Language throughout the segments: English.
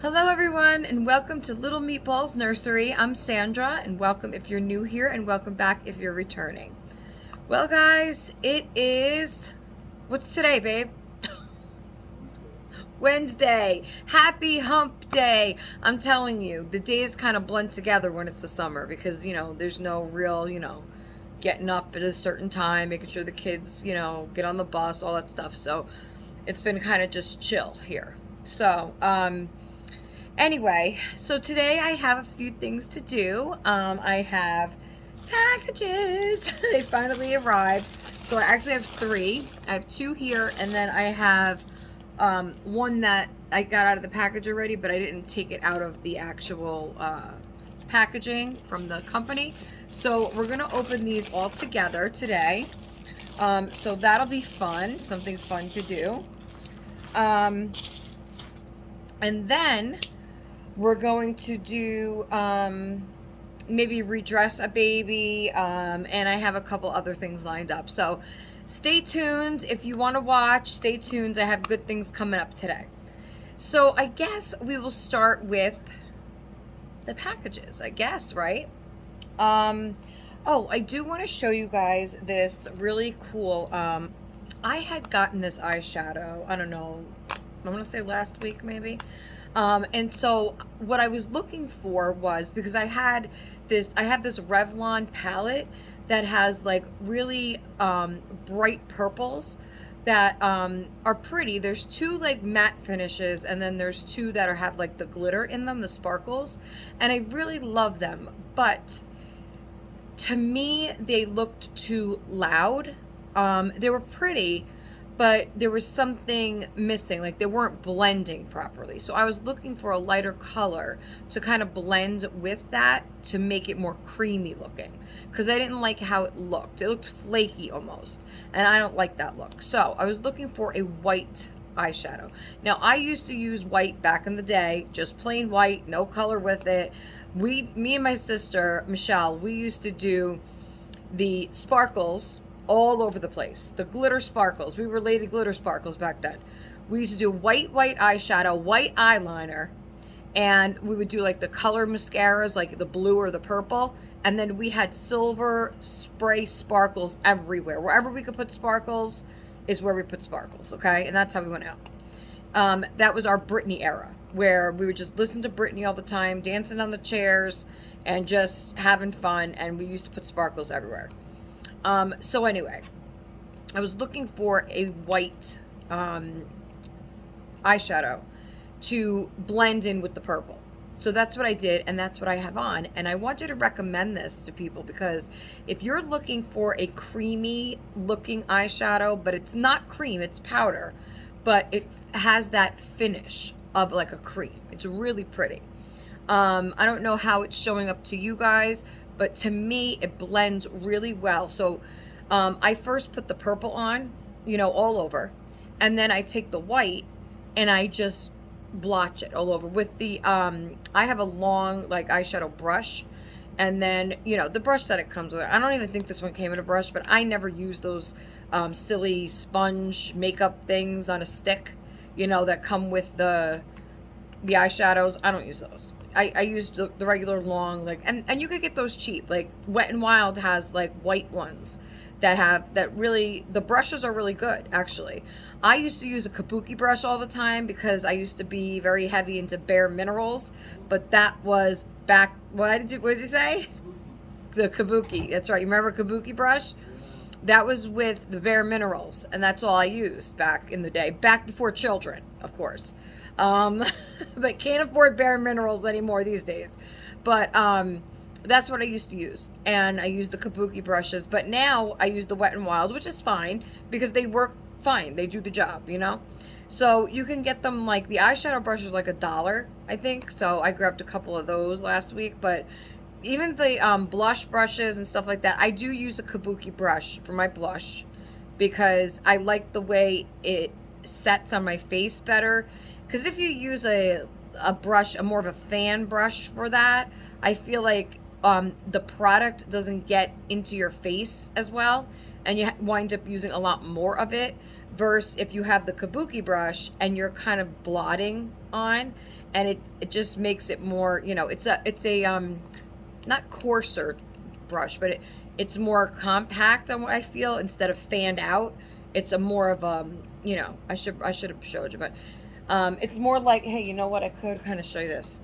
Hello everyone and welcome to Little Meatballs Nursery. I'm Sandra and welcome if you're new here and welcome back if you're returning. Well guys, what's today, babe? Wednesday. Happy Hump Day. I'm telling you, the days kind of blend together when it's the summer because, there's no real, getting up at a certain time, making sure the kids, get on the bus, all that stuff. So it's been kind of just chill here. So, anyway, so today I have a few things to do. I have packages. They finally arrived. So I actually have three. I have two here, and then I have one that I got out of the package already, but I didn't take it out of the actual packaging from the company. So we're going to open these all together today. So that'll be fun, something fun to do. And then we're going to do maybe redress a baby, and I have a couple other things lined up. So stay tuned. If you want to watch, stay tuned. I have good things coming up today. So I guess we will start with the packages, I guess, right? I do want to show you guys this really cool, I had gotten this eyeshadow, I don't know, I want to say last week maybe. And so what I was looking for was, because I have this Revlon palette that has like really bright purples that are pretty. There's two like matte finishes, and then there's two that have like the glitter in them, the sparkles, and I really love them. But to me, they looked too loud. They were pretty, but there was something missing, like they weren't blending properly. So I was looking for a lighter color to kind of blend with that to make it more creamy looking, because I didn't like how it looked. It looked flaky almost, and I don't like that look. So I was looking for a white eyeshadow. Now, I used to use white back in the day, just plain white, no color with it. Me and my sister, Michelle, we used to do the sparkles all over the place. The glitter sparkles. We were Lady Glitter Sparkles back then. We used to do white eyeshadow, white eyeliner, and we would do like the color mascaras, like the blue or the purple, and then we had silver spray sparkles everywhere. Wherever we could put sparkles is where we put sparkles, okay? And that's how we went out. That was our Britney era, where we would just listen to Britney all the time, dancing on the chairs, and just having fun, and we used to put sparkles everywhere. So anyway, I was looking for a white eyeshadow to blend in with the purple. So that's what I did, and that's what I have on. And I wanted to recommend this to people because if you're looking for a creamy looking eyeshadow, but it's not cream, it's powder, but it has that finish of like a cream. It's really pretty. I don't know how it's showing up to you guys, but to me, it blends really well. So I first put the purple on, all over. And then I take the white and I just blotch it all over with the, I have a long like eyeshadow brush. And then, the brush that it comes with. I don't even think this one came in a brush, but I never use those silly sponge makeup things on a stick, that come with the eyeshadows. I don't use those. I used the regular long, like, and you could get those cheap. Like Wet n Wild has like white ones that really, the brushes are really good, actually. I used to use a kabuki brush all the time because I used to be very heavy into Bare Minerals, but that was back, what did you say? The kabuki, that's right. You remember kabuki brush? That was with the Bare Minerals, and that's all I used back in the day, back before children, of course. But can't afford Bare Minerals anymore these days. But that's what I used to use, and I used the kabuki brushes. But now I use the Wet n Wild, which is fine because they work fine. They do the job, So you can get them, like the eyeshadow brush is like $1, I think. So I grabbed a couple of those last week. But even the blush brushes and stuff like that, I do use a kabuki brush for my blush because I like the way it sets on my face better. Because if you use a brush, a more of a fan brush for that, I feel like the product doesn't get into your face as well, and you wind up using a lot more of it. versus if you have the kabuki brush and you're kind of blotting on, and it just makes it more, it's a not coarser brush, but it's more compact on what I feel, instead of fanned out. It's a more of I should have showed you, but it's more like, hey, you know what? I could kind of show you this.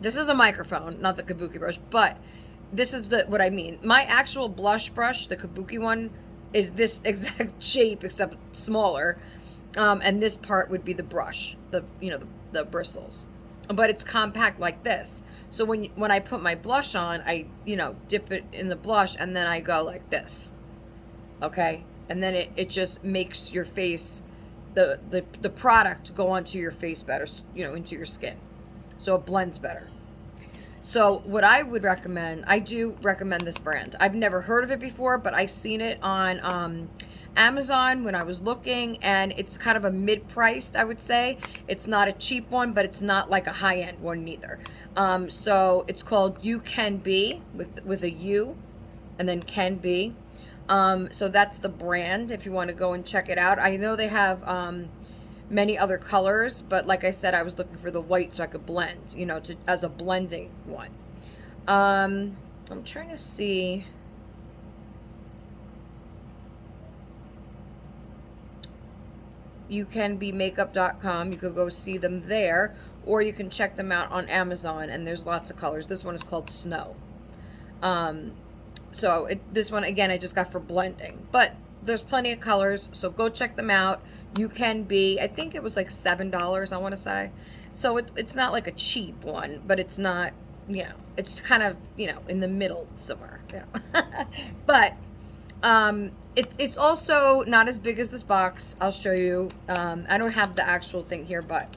This is a microphone, not the kabuki brush, but this is what I mean. My actual blush brush, the kabuki one, is this exact shape except smaller, and this part would be the brush, the bristles, but it's compact like this. So when I put my blush on, I dip it in the blush and then I go like this, okay, and then it just makes your face, the product go onto your face better, into your skin, so it blends better. So what I would recommend, I do recommend this brand. I've never heard of it before, but I seen it on Amazon when I was looking, and it's kind of a mid-priced, I would say. It's not a cheap one, but it's not like a high-end one neither. So it's called You Can Be, with a U, and then Can Be. So that's the brand if you want to go and check it out. I know they have many other colors, but like I said, I was looking for the white so I could blend, as a blending one. I'm trying to see. You can be makeup.com. You could go see them there, or you can check them out on Amazon, and there's lots of colors. This one is called Snow. So this one, again, I just got for blending, but there's plenty of colors, so go check them out. You Can Be, I think it was like $7, I want to say. So it's not like a cheap one, but it's not, it's kind of, in the middle somewhere. But it's also not as big as this box. I'll show you. I don't have the actual thing here, but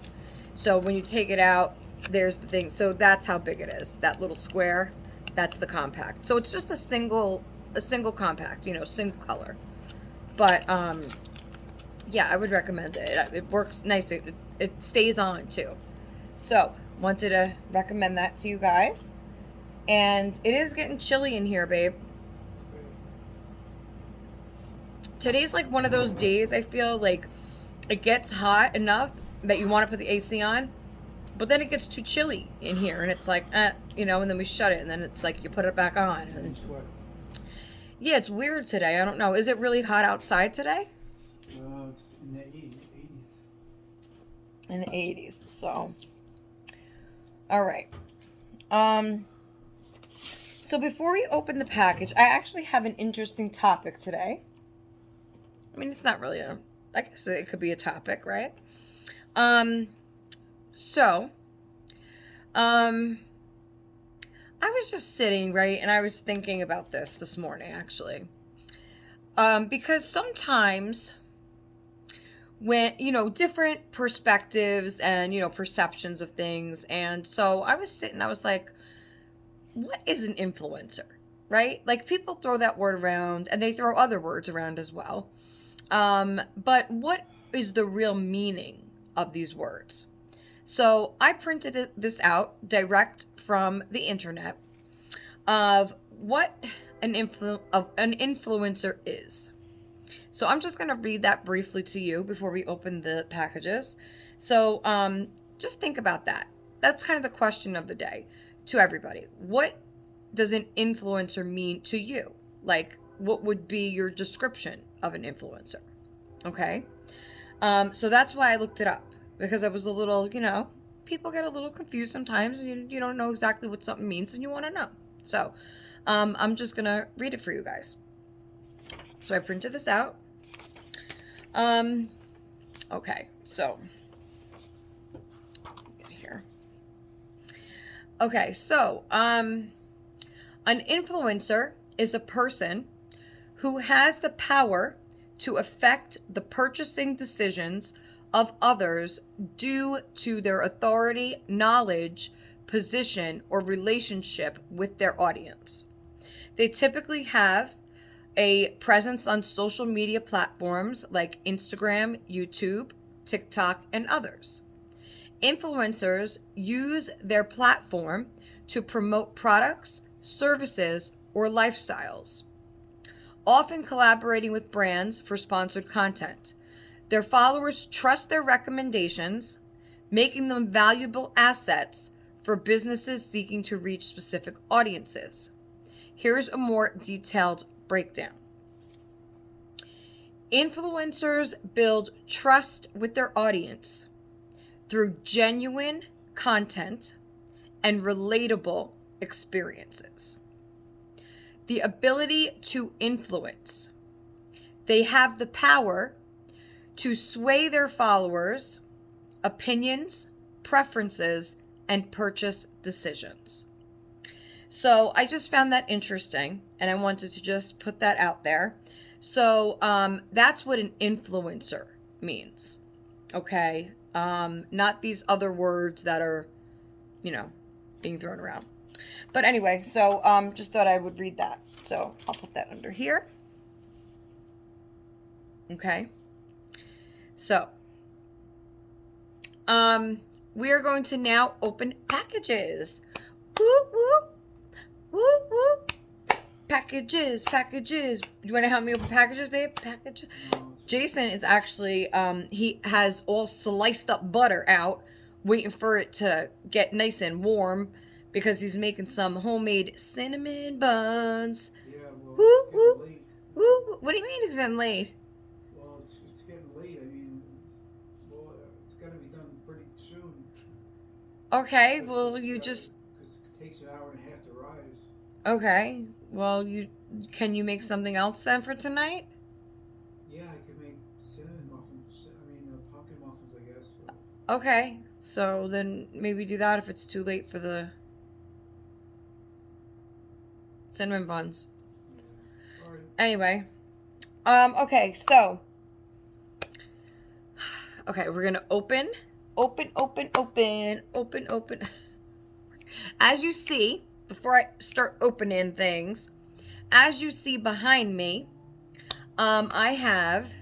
so when you take it out, there's the thing. So that's how big it is. That little square, that's the compact. So it's just a single compact, single color. But yeah, I would recommend it. It works nice. It stays on too. So wanted to recommend that to you guys. And it is getting chilly in here, babe. Today's like one of those days, I feel like it gets hot enough that you want to put the AC on, but then it gets too chilly in here, and it's like, and then we shut it, and then it's like you put it back on. And yeah, it's weird today. I don't know. Is it really hot outside today? It's in the 80s. In the 80s. So, all right. So before we open the package, I actually have an interesting topic today. I mean, it's not really I guess it could be a topic, right? So, I was just sitting, right, and I was thinking about this morning, actually. Because sometimes when, different perspectives and, perceptions of things. And so I was sitting, I was like, what is an influencer, right? Like, people throw that word around, and they throw other words around as well. But what is the real meaning of these words? So I printed this out direct from the internet of what an influencer is. So I'm just going to read that briefly to you before we open the packages. So just think about that. That's kind of the question of the day to everybody. What does an influencer mean to you? Like, what would be your description of an influencer? Okay. So that's why I looked it up, because I was a little, people get a little confused sometimes, and you don't know exactly what something means, and you want to know. So I'm just going to read it for you guys. So I printed this out. Okay. So get here. Okay. So an influencer is a person who has the power to affect the purchasing decisions of others due to their authority, knowledge, position, or relationship with their audience. They typically have a presence on social media platforms like Instagram, YouTube, TikTok, and others. Influencers use their platform to promote products, services, or lifestyles, often collaborating with brands for sponsored content. Their followers trust their recommendations, making them valuable assets for businesses seeking to reach specific audiences. Here's a more detailed breakdown. Influencers build trust with their audience through genuine content and relatable experiences. The ability to influence. They have the power to sway their followers' opinions, preferences, and purchase decisions. So I just found that interesting, and I wanted to just put that out there. So that's what an influencer means, okay? Not these other words that are, being thrown around. But anyway, so just thought I would read that. So I'll put that under here. Okay. So we are going to now open packages. Woo, woo. Woo, woo. Packages. You want to help me open packages, babe? Packages. Jason is actually, he has all sliced up butter out, waiting for it to get nice and warm, because he's making some homemade cinnamon buns. Yeah, well, Woo, it's woo. getting late. Woo. What do you mean it's getting late? Well, it's getting late. I mean, well, it's got to be done pretty soon. Okay, well, you just... Because it takes an hour and a half to rise. Okay, well, can you make something else then for tonight? Yeah, I could make cinnamon muffins. Pumpkin muffins, I guess. Okay, so then maybe do that if it's too late for the cinnamon buns. Yeah. All right. Anyway, okay, so, okay, we're gonna open. As you see, before I start opening things, as you see behind me, I have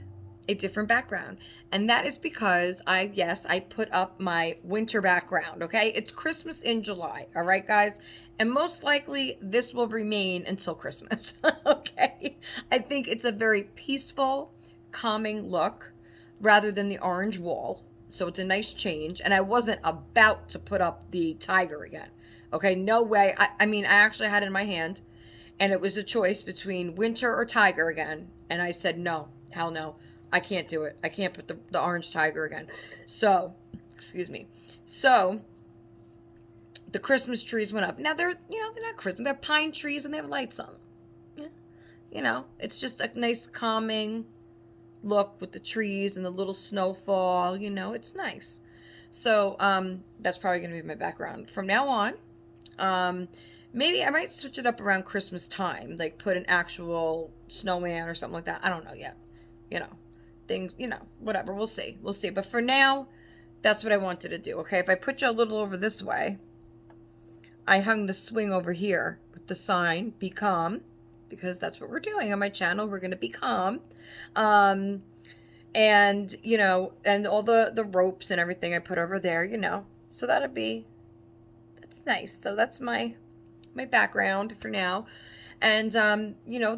a different background, and that is because I put up my winter background. Okay, it's Christmas in July. All right, guys, and most likely this will remain until Christmas. Okay, I think it's a very peaceful, calming look rather than the orange wall, so it's a nice change. And I wasn't about to put up the tiger again. Okay, no way. I mean, I actually had it in my hand, and it was a choice between winter or tiger again, and I said no, hell no. I can't do it. I can't put the orange tiger again. So, excuse me. So, the Christmas trees went up. Now, they're not Christmas. They're pine trees, and they have lights on them. Yeah. It's just a nice calming look with the trees and the little snowfall. It's nice. So, that's probably going to be my background from now on. Maybe I might switch it up around Christmas time, like put an actual snowman or something like that. I don't know yet. Things, whatever. We'll see. But for now, that's what I wanted to do. Okay, if I put you a little over this way, I hung the swing over here with the sign, be calm, because that's what we're doing on my channel. We're going to be calm. And, and all the ropes and everything I put over there, so that's nice. So that's my background for now. And,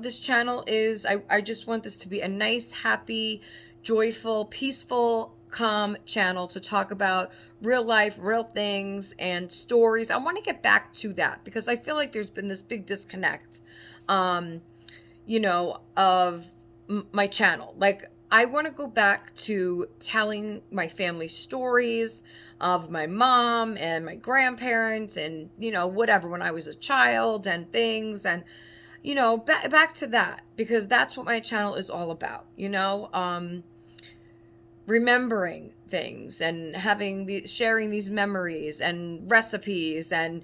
this channel is, I just want this to be a nice, happy, joyful, peaceful, calm channel to talk about real life, real things, and stories. I want to get back to that because I feel like there's been this big disconnect, of my channel. Like, I want to go back to telling my family stories of my mom and my grandparents and, whatever, when I was a child and things. And, back to that, because that's what my channel is all about, remembering things and sharing these memories and recipes and,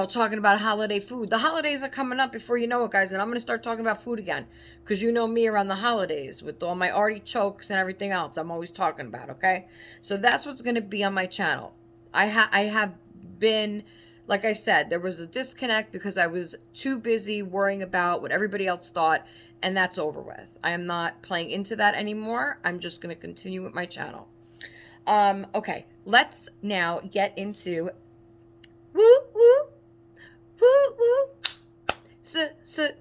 talking about holiday food. The holidays are coming up before you know it, guys, and I'm going to start talking about food again because you know me around the holidays with all my artichokes and everything else I'm always talking about, okay? So that's what's going to be on my channel. I have been, like I said, there was a disconnect because I was too busy worrying about what everybody else thought, and that's over with. I am not playing into that anymore. I'm just going to continue with my channel. Okay, let's now get into woo woo woo woo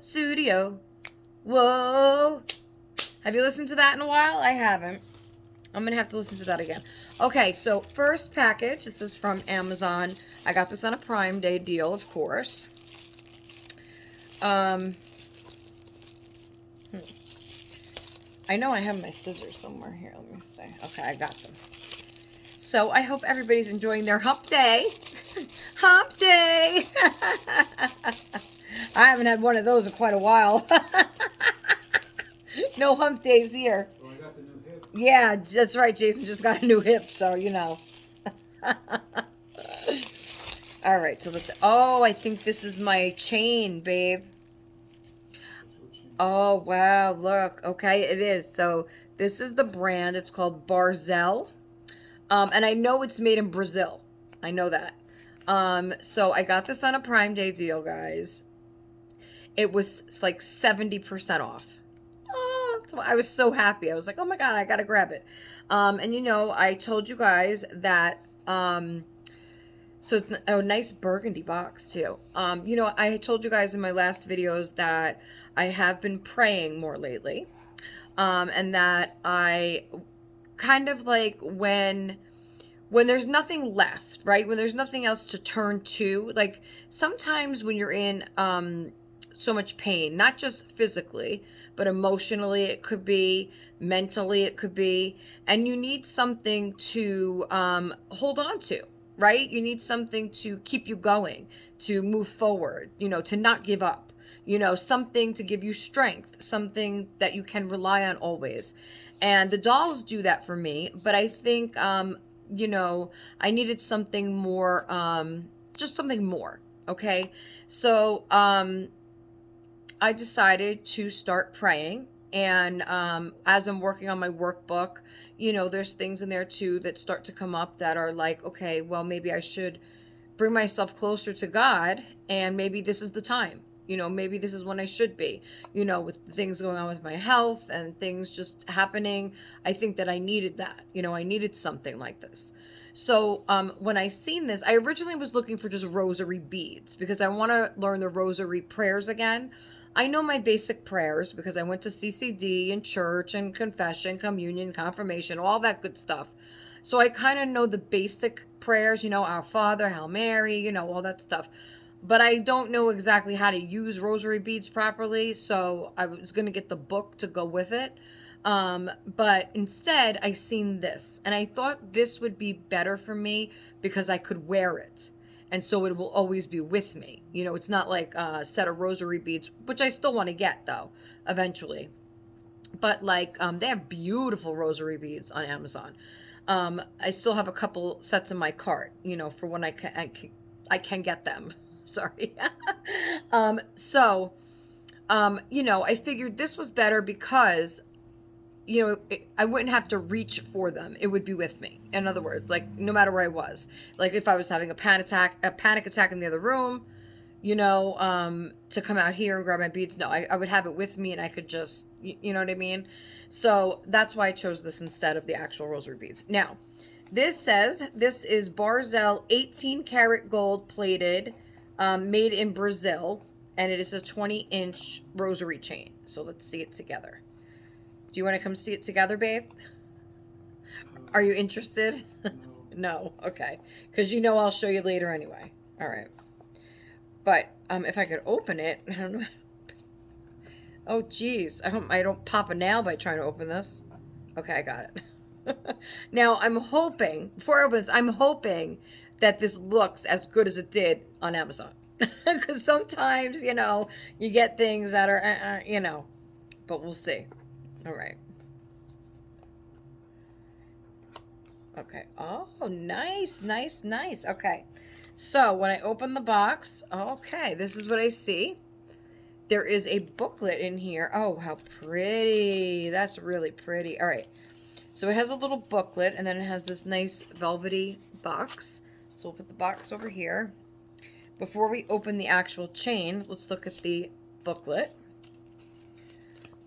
studio. Whoa. Have you listened to that in a while? I haven't. I'm going to have to listen to that again. Okay, so first package. This is from Amazon. I got this on a Prime Day deal, of course. I know I have my scissors somewhere here. Let me see. Okay, I got them. So I hope everybody's enjoying their hump day. Hump day! I haven't had one of those in quite a while. No hump days here. Well, I got the new hip. Yeah, that's right. Jason just got a new hip, so you know. All right, so let's. Oh, I think this is my chain, babe. Oh, wow. Look. Okay, it is. So this is the brand. It's called Barzell. And I know it's made in Brazil. I know that. So I got this on a Prime Day deal, guys. It was like 70% off. Oh, so I was so happy. I was like, oh my God, I gotta grab it. And you know, I told you guys that, so it's a nice burgundy box too. You know, I told you guys in my last videos that I have been praying more lately. And that I kind of like when there's nothing left, right? When there's nothing else to turn to, like sometimes when you're in so much pain, not just physically, but emotionally, it could be, mentally, it could be, and you need something to hold on to, right? You need something to keep you going, to move forward, you know, to not give up, you know, something to give you strength, something that you can rely on always. And the dolls do that for me, but I think, you know, I needed something more, just something more, okay? So, I decided to start praying. And as I'm working on my workbook, you know, there's things in there too that start to come up that are like, okay, well, maybe I should bring myself closer to God, and maybe this is the time. You know, maybe this is when I should be, you know, with things going on with my health and things just happening. I think that I needed that. You know, I needed something like this. So when I seen this, I originally was looking for just rosary beads because I want to learn the rosary prayers again. I know my basic prayers because I went to CCD and church and confession, communion, confirmation, all that good stuff. So I kind of know the basic prayers, you know, Our Father, Hail Mary, you know, all that stuff. But I don't know exactly how to use rosary beads properly, so I was going to get the book to go with it. But instead, I seen this, and I thought this would be better for me because I could wear it. And so it will always be with me. You know, it's not like a set of rosary beads, which I still want to get, though, eventually. But, like, they have beautiful rosary beads on Amazon. I still have a couple sets in my cart, you know, for when I can get them. Sorry. So, you know, I figured this was better because, you know, I wouldn't have to reach for them. It would be with me. In other words, like no matter where I was, like if I was having a panic attack in the other room, you know, to come out here and grab my beads. No, I would have it with me and I could just, you know what I mean? So that's why I chose this instead of the actual rosary beads. Now, this says this is Barzell 18 karat gold plated, made in Brazil, and it is a 20-inch rosary chain. So let's see it together. Do you want to come see it together, babe? Are you interested? No. No, okay. Because you know I'll show you later anyway. All right. But if I could open it, I don't know. Oh, geez. I hope I don't pop a nail by trying to open this. Okay, I got it. Now, I'm hoping, before I open this, I'm hoping that this looks as good as it did on Amazon. Because sometimes, you know, you get things that are, you know, but we'll see. All right. Okay. Oh, nice, nice, nice. Okay. So when I open the box, okay, this is what I see. There is a booklet in here. Oh, how pretty. That's really pretty. All right. So it has a little booklet, and then it has this nice velvety box. So we'll put the box over here. Before we open the actual chain, let's look at the booklet.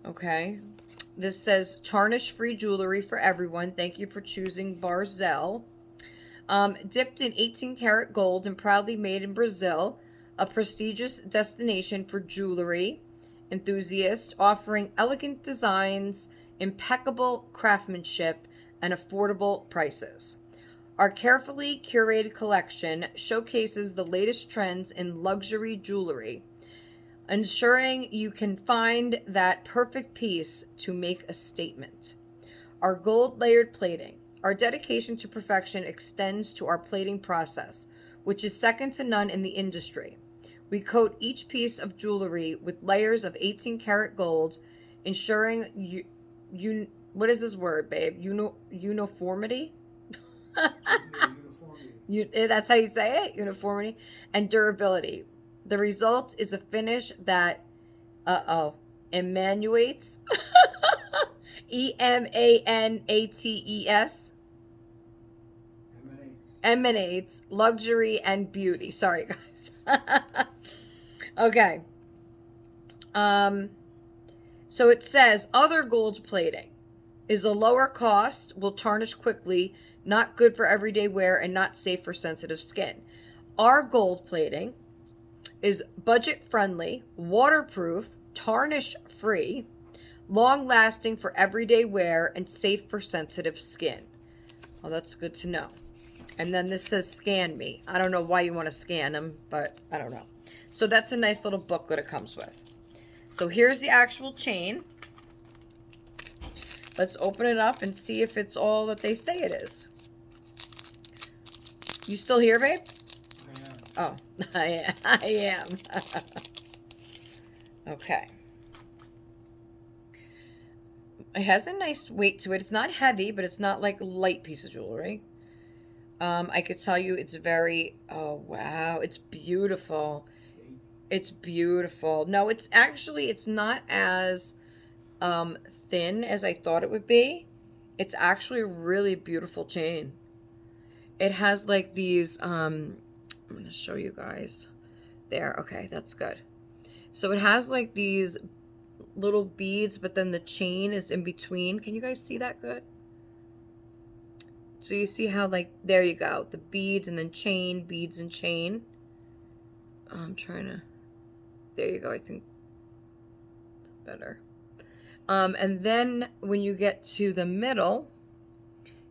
Okay. This says, tarnish-free jewelry for everyone. Thank you for choosing Barzell. Dipped in 18 karat gold and proudly made in Brazil, a prestigious destination for jewelry enthusiasts, offering elegant designs, impeccable craftsmanship, and affordable prices. Our carefully curated collection showcases the latest trends in luxury jewelry, ensuring you can find that perfect piece to make a statement. Our gold layered plating. Our dedication to perfection extends to our plating process, which is second to none in the industry. We coat each piece of jewelry with layers of 18 karat gold, ensuring what is this word, babe? Uniformity? Uniformity. That's how you say it? Uniformity and durability. The result is a finish that, emanates, emanates, emanates luxury and beauty. Sorry, guys. Okay. So it says other gold plating is a lower cost, will tarnish quickly, not good for everyday wear, and not safe for sensitive skin. Our gold plating is budget friendly, waterproof, tarnish free, long lasting for everyday wear, and safe for sensitive skin. Well, that's good to know. And then this says scan me. I don't know why you want to scan them, but I don't know. So that's a nice little booklet it comes with. So here's the actual chain. Let's open it up and see if it's all that they say it is. You still here, babe? I am. Oh, I am. Okay. It has a nice weight to it. It's not heavy, but it's not like a light piece of jewelry. I could tell you it's very, oh wow, it's beautiful. It's beautiful. No, it's actually, it's not as thin as I thought it would be. It's actually a really beautiful chain. It has like these, I'm going to show you guys. There, okay, that's good. So it has like these little beads, but then the chain is in between. Can you guys see that good? So you see how, like, there you go. The beads and then chain, beads and chain. I'm trying to, there you go. I think it's better. And then when you get to the middle,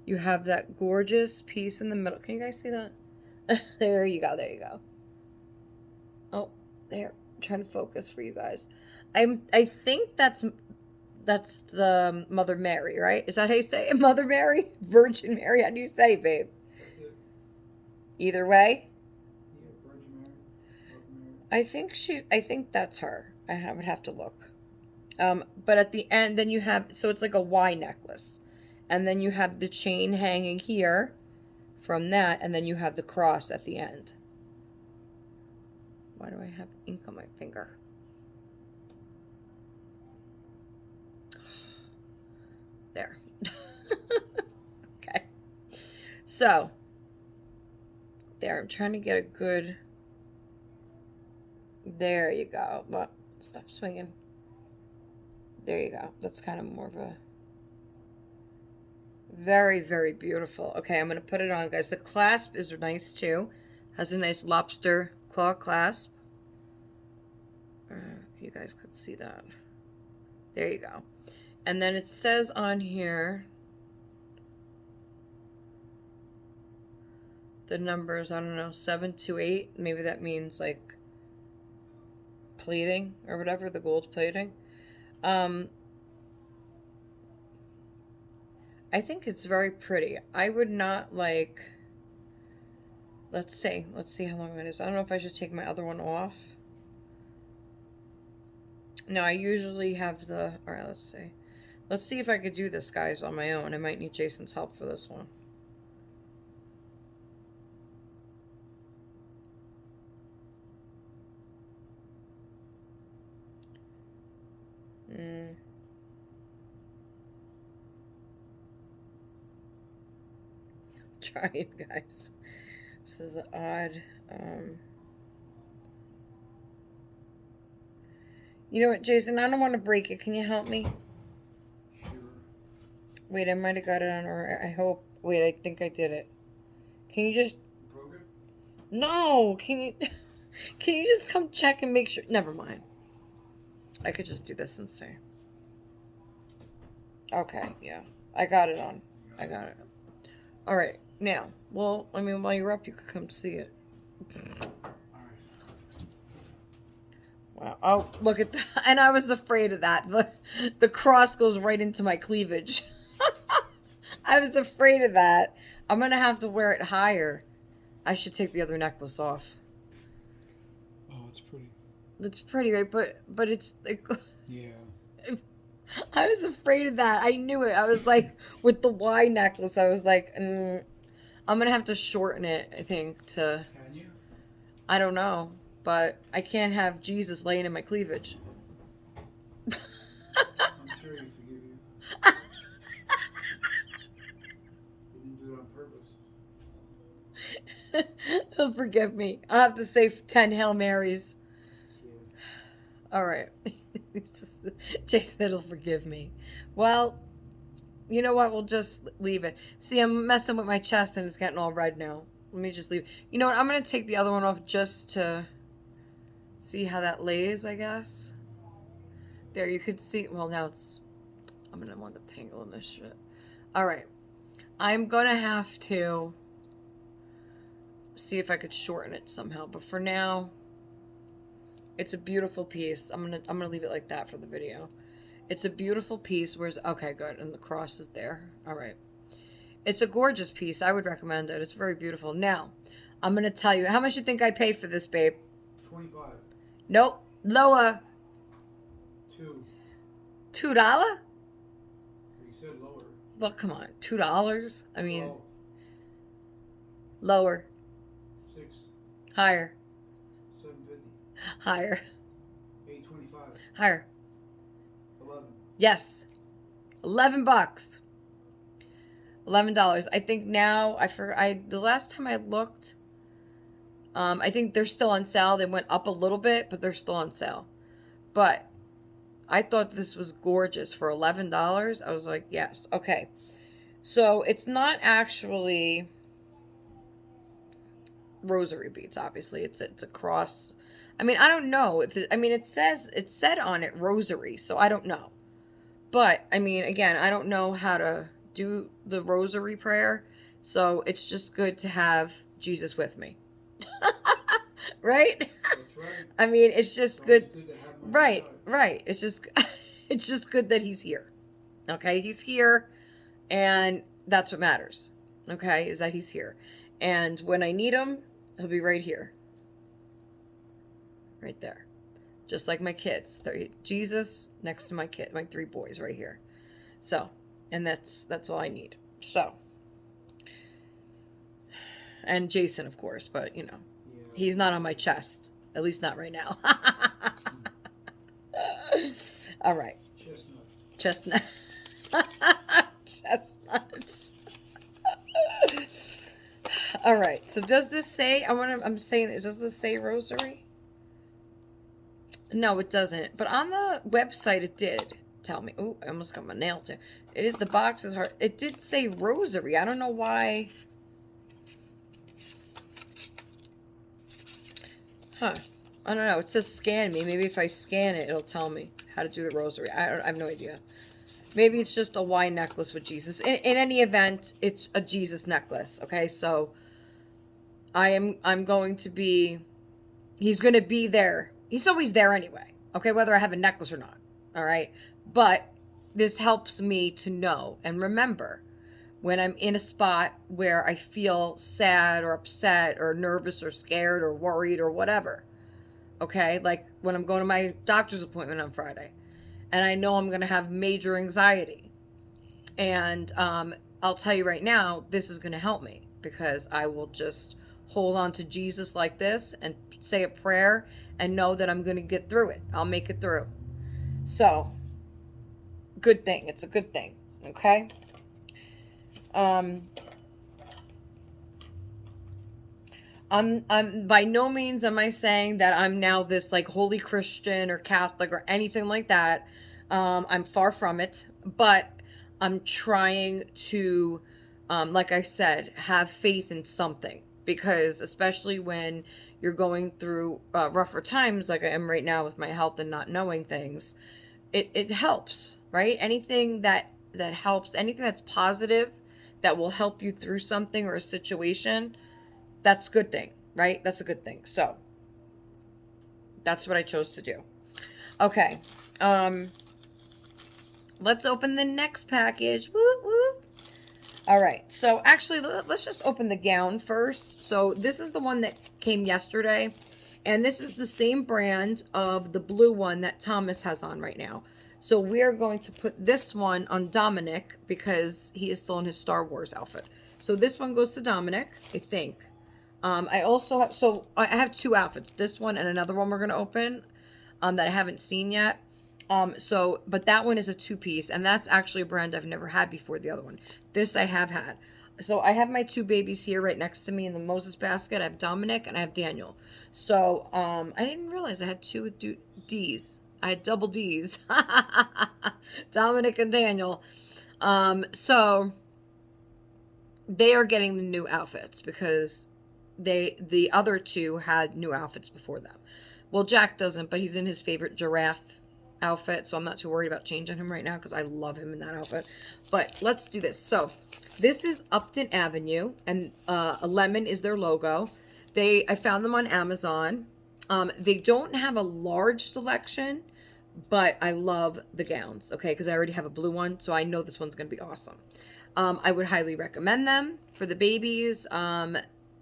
you have that gorgeous piece in the middle. Can you guys see that? There you go. There you go. Oh, there. I'm trying to focus for you guys. I think that's the Mother Mary, right? Is that how you say it? Mother Mary? Virgin Mary? How do you say, babe? That's it. Either way? Yeah, Virgin Mary. Mother Mary. I think that's her. I would have to look. But at the end, then you have, so it's like a Y necklace. And then you have the chain hanging here from that, and then you have the cross at the end. Why do I have ink on my finger? There. Okay. So, there, I'm trying to get a good, there you go. Well, stop swinging. There you go. That's kind of more of a, very, very beautiful. Okay, I'm going to put it on, guys. The clasp is nice, too. Has a nice lobster claw clasp. You guys could see that. There you go. And then it says on here the numbers, I don't know, 728. Maybe that means like plating or whatever, the gold plating. I think it's very pretty. I would not like, let's see how long it is. I don't know if I should take my other one off. No, I usually have the, all right, let's see. Let's see if I could do this, guys, on my own. I might need Jason's help for this one. Trying, guys. This is odd. You know what, Jason? I don't want to break it. Can you help me? Sure. Wait, I might have got it on, or I hope. Wait, I think I did it. Can you just? Broke it? No. Can you? Can you just come check and make sure? Never mind. I could just do this and say. Okay, yeah, I got it on. You I got it. All right. Now, well, I mean, while you're up, you could come see it. Wow. Oh, look at that. And I was afraid of that. The cross goes right into my cleavage. I was afraid of that. I'm going to have to wear it higher. I should take the other necklace off. Oh, it's pretty. It's pretty, right? But it's like... Yeah. I was afraid of that. I knew it. I was like, with the Y necklace, I was like, I'm going to have to shorten it, I think, to... Can you? I don't know. But I can't have Jesus laying in my cleavage. I'm sure he forgive you. You didn't do it on purpose. He'll forgive me. I'll have to say 10 Hail Marys. Yeah. All right. Jason said he'll forgive me. Well, you know what? We'll just leave it. See, I'm messing with my chest and it's getting all red now. Let me just leave. You know what? I'm going to take the other one off just to see how that lays, I guess. There, you could see. Well, now it's... I'm going to wind up tangling this shit. All right. I'm going to have to see if I could shorten it somehow. But for now, it's a beautiful piece. I'm gonna leave it like that for the video. It's a beautiful piece. Where's... Okay, good. And the cross is there. All right. It's a gorgeous piece. I would recommend it. It's very beautiful. Now, I'm going to tell you. How much you think I paid for this, babe? 25. Nope. Lower. $2. $2? You said lower. Well, come on. $2? I mean... 12. Lower. 6. Higher. 750. Higher. 825. Higher. 11. Yes. $11. $11. I think now, the last time I looked, I think they're still on sale. They went up a little bit, but they're still on sale. But I thought this was gorgeous for $11. I was like, yes. Okay. So it's not actually rosary beads, obviously. It's a cross. I mean, I don't know if it said on it rosary, so I don't know. But I mean, again, I don't know how to do the rosary prayer, so it's just good to have Jesus with me. Right? That's right. I mean, it's just good. Good to have him on Right, your side. right. It's just good that he's here. Okay, he's here, and that's what matters. Okay, is that he's here. And when I need him, he'll be right here. Right there. Just like my kids. Jesus next to my 3 boys right here. So, and that's all I need. So, and Jason, of course, but you know, Yeah. he's not on my chest. At least not right now. All right. Chestnut. Chestnuts. All right. So does this say, does this say rosary? No, it doesn't. But on the website, it did tell me. Oh, I almost got my nail too. The box is hard. It did say rosary. I don't know why. Huh. I don't know. It says scan me. Maybe if I scan it, it'll tell me how to do the rosary. I have no idea. Maybe it's just a Y necklace with Jesus. In any event, it's a Jesus necklace. Okay, so I'm going to be. He's going to be there. He's always there anyway. Okay, whether I have a necklace or not. All right, but this helps me to know and remember when I'm in a spot where I feel sad or upset or nervous or scared or worried or whatever. Okay, like when I'm going to my doctor's appointment on Friday and I know I'm going to have major anxiety. And I'll tell you right now, this is going to help me because I will just hold on to Jesus like this and say a prayer and know that I'm going to get through it. I'll make it through. So, good thing. It's a good thing. Okay? I'm by no means am I saying that I'm now this like holy Christian or Catholic or anything like that. I'm far from it, but I'm trying to, like I said, have faith in something because especially when you're going through rougher times like I am right now with my health and not knowing things, it helps, right? Anything that helps, anything that's positive, that will help you through something or a situation, that's a good thing, right? That's a good thing. So that's what I chose to do. Okay. Let's open the next package. Woo woo. All right. So actually, let's just open the gown first. So this is the one that came yesterday. And this is the same brand of the blue one that Thomas has on right now. So we're going to put this one on Dominic because he is still in his Star Wars outfit. So this one goes to Dominic, I think. I also have, so I have two outfits. This one and another one we're going to open that I haven't seen yet. But that one is a two-piece, and that's actually a brand I've never had before, the other one. This I have had. So I have my two babies here right next to me in the Moses basket. I have Dominic and I have Daniel. So I didn't realize I had two D's. I had double D's. Dominic and Daniel. So they are getting the new outfits because the other two had new outfits before them. Well, Jack doesn't, but he's in his favorite giraffe outfit, so I'm not too worried about changing him right now because I love him in that outfit. But let's do this. So this is Upton Avenue, and a lemon is their logo. I found them on Amazon. They don't have a large selection, but I love the gowns, okay, because I already have a blue one, so I know this one's going to be awesome. I would highly recommend them for the babies.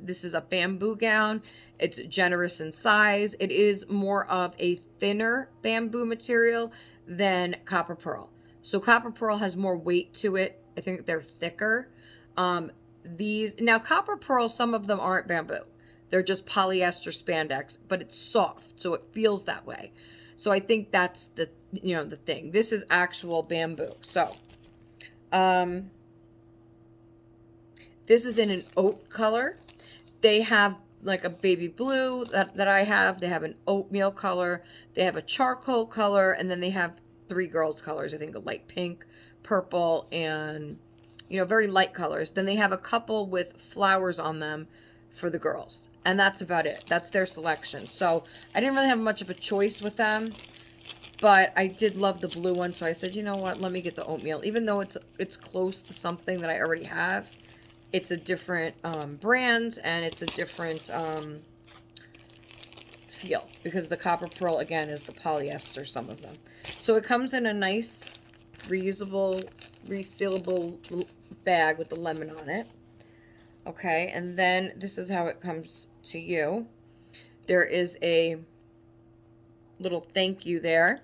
This is a bamboo gown. It's generous in size. It is more of a thinner bamboo material than copper pearl. So copper pearl has more weight to it. I think they're thicker. Now copper pearl, some of them aren't bamboo. They're just polyester spandex, but it's soft, so it feels that way. So I think that's the thing. This is actual bamboo. So, this is in an oat color. They have like a baby blue that I have. They have an oatmeal color. They have a charcoal color, and then they have three girls' colors. I think a light pink, purple, and very light colors. Then they have a couple with flowers on them for the girls, and that's about it. That's their selection. So I didn't really have much of a choice with them, but I did love the blue one, so I said, you know what, let me get the oatmeal. Even though it's close to something that I already have, it's a different brand, and it's a different feel, because the copper pearl, again, is the polyester, some of them. So it comes in a nice, reusable, resealable bag with the lemon on it. Okay, and then this is how it comes to you. There is a little thank you there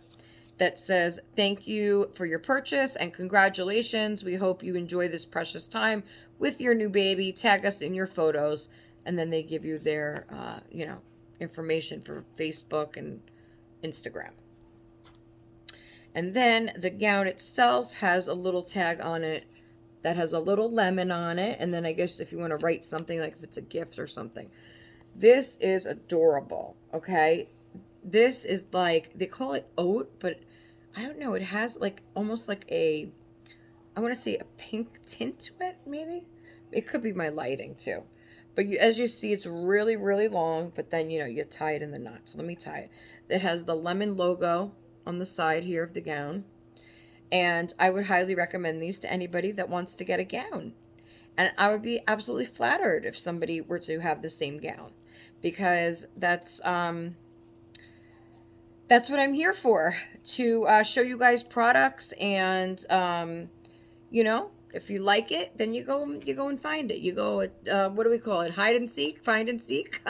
that says, thank you for your purchase and congratulations. We hope you enjoy this precious time with your new baby. Tag us in your photos. And then they give you their, information for Facebook and Instagram. And then the gown itself has a little tag on it that has a little lemon on it. And then I guess if you want to write something, like if it's a gift or something. This is adorable, okay? This is like, they call it oat, but I don't know. It has like almost like I want to say a pink tint to it, maybe. It could be my lighting too. But as you see, it's really, really long, but then, you tie it in the knot. So let me tie it. It has the lemon logo on the side here of the gown. And I would highly recommend these to anybody that wants to get a gown. And I would be absolutely flattered if somebody were to have the same gown, because that's what I'm here for, to show you guys products, and if you like it, then you go and find it. You go at what do we call it? Hide and seek, find and seek.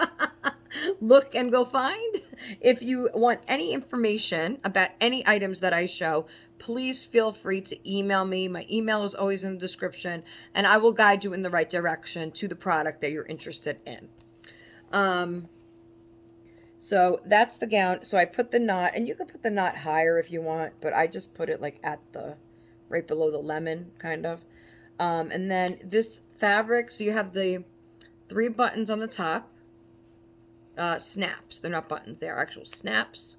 Look and go find. If you want any information about any items that I show, please feel free to email me. My email is always in the description, and I will guide you in the right direction to the product that you're interested in. So that's the gown. So I put the knot, and you can put the knot higher if you want, but I just put it like at right below the lemon, kind of. And then this fabric, so you have the 3 buttons on the top. Snaps. They're not buttons. They're actual snaps,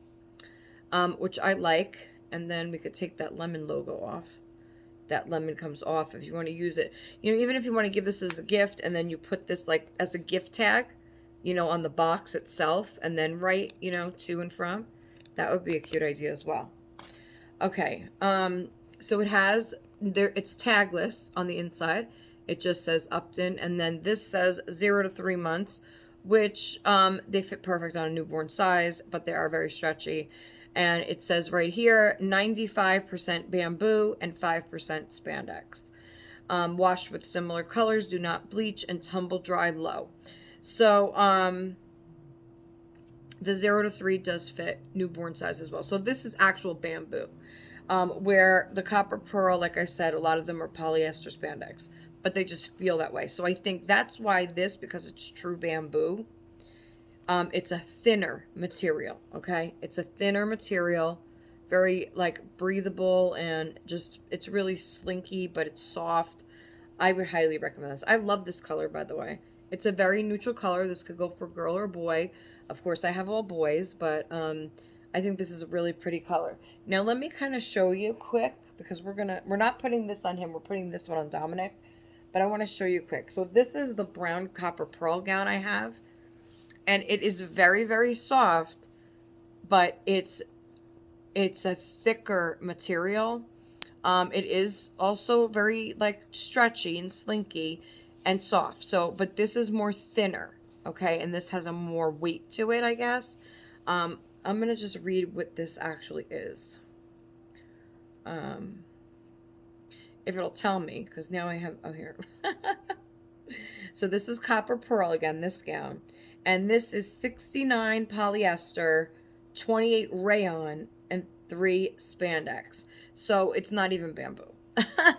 which I like. And then we could take that lemon logo off. That lemon comes off if you want to use it. Even if you want to give this as a gift, and then you put this like as a gift tag, on the box itself, and then write, to and from. That would be a cute idea as well. Okay. So it's tagless on the inside. It just says Upton, and then this says 0 to 3 months, which they fit perfect on a newborn size, but they are very stretchy. And it says right here 95% bamboo and 5% spandex. Washed with similar colors, do not bleach, and tumble dry low. So the 0 to 3 does fit newborn size as well. So this is actual bamboo. Where the copper pearl, like I said, a lot of them are polyester spandex, but they just feel that way. So I think that's why this, because it's true bamboo, it's a thinner material, okay? It's a thinner material, very like breathable, and just, it's really slinky, but it's soft. I would highly recommend this. I love this color, by the way. It's a very neutral color. This could go for a girl or a boy. Of course, I have all boys, but I think this is a really pretty color. Now, let me kind of show you quick, because we're not putting this on him. We're putting this one on Dominic, but I want to show you quick. So this is the brown copper pearl gown I have, and it is very, very soft, but it's a thicker material. It is also very like stretchy and slinky and soft. So, but this is more thinner, okay? And this has a more weight to it, I guess. I'm going to just read what this actually is. If it'll tell me, because now I have, oh, here. So this is copper pearl again, this gown. And this is 69 polyester, 28 rayon, and 3 spandex. So it's not even bamboo.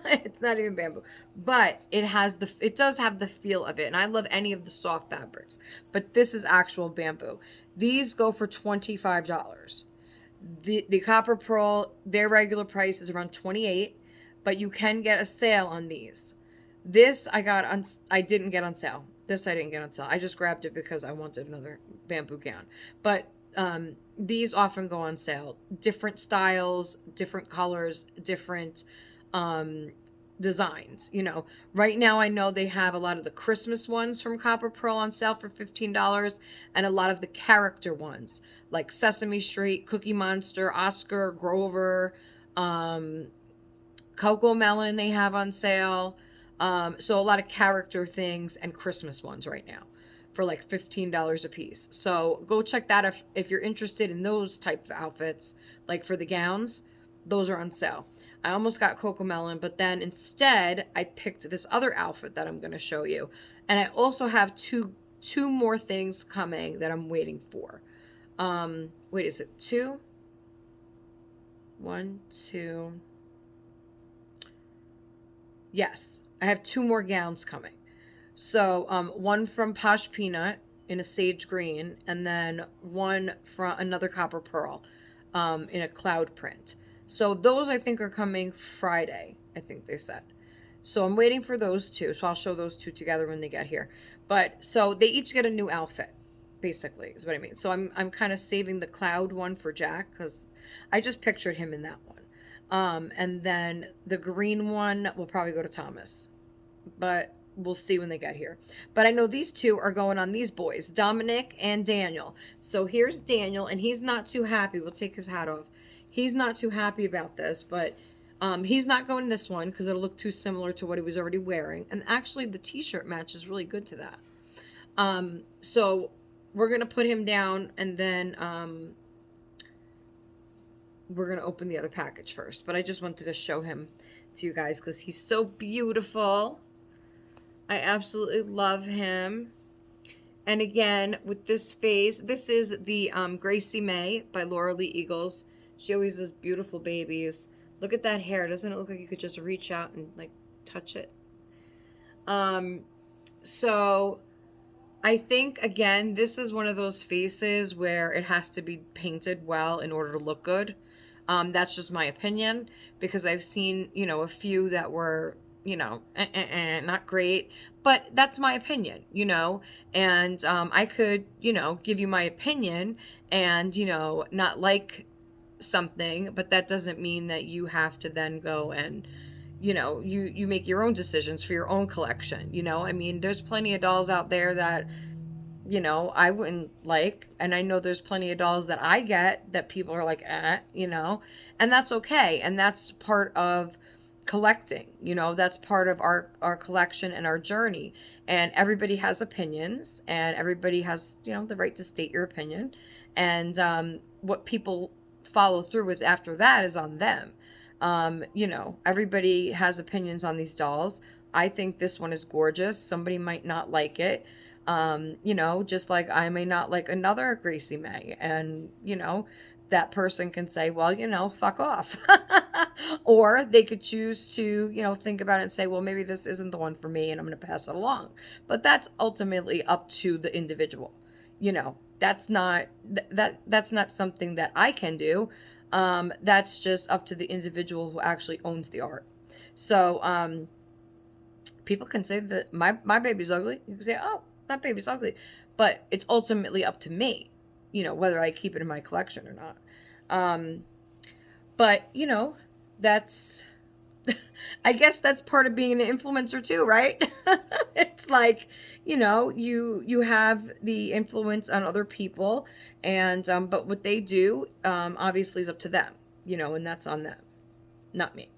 It's not even bamboo. But it does have the feel of it. And I love any of the soft fabrics. But this is actual bamboo. These go for $25. The copper pearl, their regular price is around $28, but you can get a sale on these. This I didn't get on sale. This I didn't get on sale. I just grabbed it because I wanted another bamboo gown. But these often go on sale. Different styles, different colors, different designs. Right now I know they have a lot of the Christmas ones from Copper Pearl on sale for $15, and a lot of the character ones like Sesame Street, Cookie Monster, Oscar, Grover, Cocoa Melon they have on sale. So a lot of character things and Christmas ones right now for like $15 a piece. So go check that if you're interested in those type of outfits, like for the gowns, those are on sale. I almost got Cocoa Melon, but then instead I picked this other outfit that I'm going to show you. And I also have two more things coming that I'm waiting for. Wait, is it 2? 1, 2. Yes, I have 2 more gowns coming. So one from Posh Peanut in a sage green, and then one from another Copper Pearl in a cloud print. So those I think are coming Friday, I think they said. So I'm waiting for those 2. So I'll show those 2 together when they get here. But so they each get a new outfit, basically, is what I mean. So I'm kind of saving the cloud one for Jack, because I just pictured him in that one. And then the green one will probably go to Thomas. But we'll see when they get here. But I know these 2 are going on these boys, Dominic and Daniel. So here's Daniel, and he's not too happy. We'll take his hat off. He's not too happy about this, but he's not going this one because it'll look too similar to what he was already wearing. And actually, the t-shirt matches really good to that. So we're going to put him down, and then we're going to open the other package first. But I just wanted to show him to you guys because he's so beautiful. I absolutely love him. And again, with this face, this is the Gracie May by Laura Lee Eagles. She always does beautiful babies. Look at that hair. Doesn't it look like you could just reach out and like touch it? So I think, again, this is one of those faces where it has to be painted well in order to look good. That's just my opinion, because I've seen, a few that were, not great, but that's my opinion, and I could, give you my opinion and, not like something, but that doesn't mean that you have to then go and, you make your own decisions for your own collection. I mean, there's plenty of dolls out there that, I wouldn't like, and I know there's plenty of dolls that I get that people are like, and that's okay, and that's part of collecting. You know, that's part of our collection and our journey. And everybody has opinions, and everybody has, you know, the right to state your opinion. And what people follow through with after that is on them. You know, everybody has opinions on these dolls. I think this one is gorgeous. Somebody might not like it. You know, just like I may not like another Gracie May. And, you know, that person can say, well, you know, fuck off. Or they could choose to, you know, think about it and say, well, maybe this isn't the one for me and I'm going to pass it along. But that's ultimately up to the individual. You know, that's not that's not something that I can do. That's just up to the individual who actually owns the art. So people can say that my baby's ugly. You can say, oh, that baby's ugly. But it's ultimately up to me, you know, whether I keep it in my collection or not. But, you know, that's, I guess that's part of being an influencer too, right? It's like, you know, you have the influence on other people, and but what they do obviously is up to them, you know, and that's on them, not me.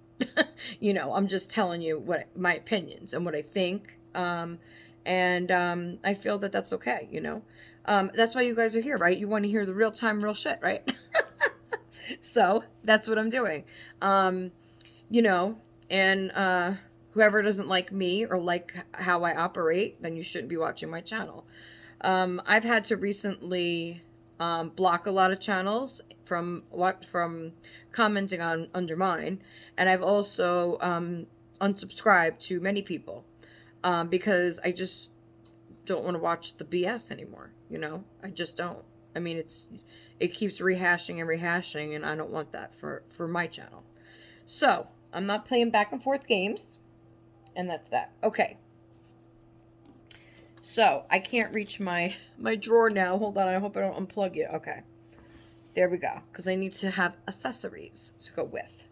You know, I'm just telling you what my opinions and what I think, and I feel that that's okay, you know. That's why you guys are here, right? You want to hear the real time, real shit, right? So that's what I'm doing. You know, and whoever doesn't like me or like how I operate, then you shouldn't be watching my channel. I've had to recently block a lot of channels from commenting on under mine, and I've also unsubscribed to many people because I just don't want to watch the BS anymore. You know, I just don't. I mean, it keeps rehashing and rehashing, and I don't want that for my channel. So I'm not playing back and forth games, and that's that. Okay. So I can't reach my drawer now. Hold on, I hope I don't unplug it. Okay. There we go, because I need to have accessories to go with.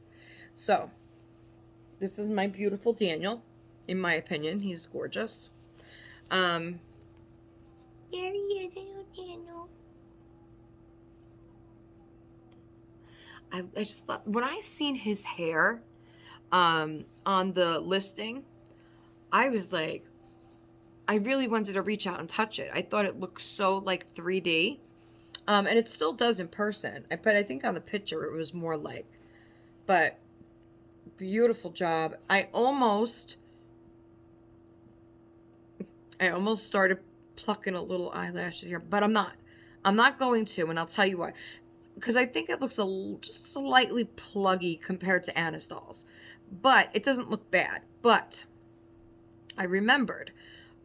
So this is my beautiful Daniel. In my opinion, he's gorgeous. There he is, Daniel. I just thought, when I seen his hair on the listing, I was like, I really wanted to reach out and touch it. I thought it looked so like 3D. And it still does in person. But I think on the picture it was more like, but beautiful job. I almost started plucking a little eyelashes here, but I'm not. I'm not going to, and I'll tell you why. Because I think it looks just slightly pluggy compared to Anna's dolls. But it doesn't look bad. But I remembered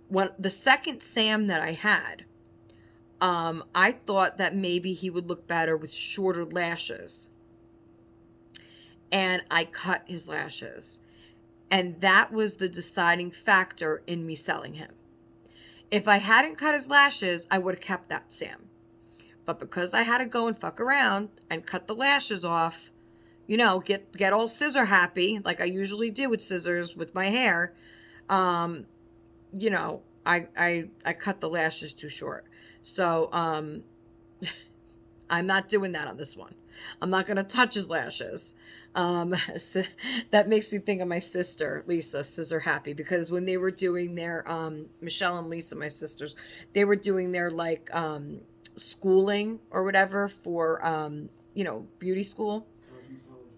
when the second Sam that I had, I thought that maybe he would look better with shorter lashes. And I cut his lashes. And that was the deciding factor in me selling him. If I hadn't cut his lashes, I would have kept that Sam. But because I had to go and fuck around and cut the lashes off, you know, get all scissor happy, like I usually do with scissors with my hair, you know, I cut the lashes too short. So, I'm not doing that on this one. I'm not going to touch his lashes. So that makes me think of my sister, Lisa, Scissor Happy, because when they were doing their, Michelle and Lisa, my sisters, they were doing their, like, schooling or whatever for, you know, beauty school,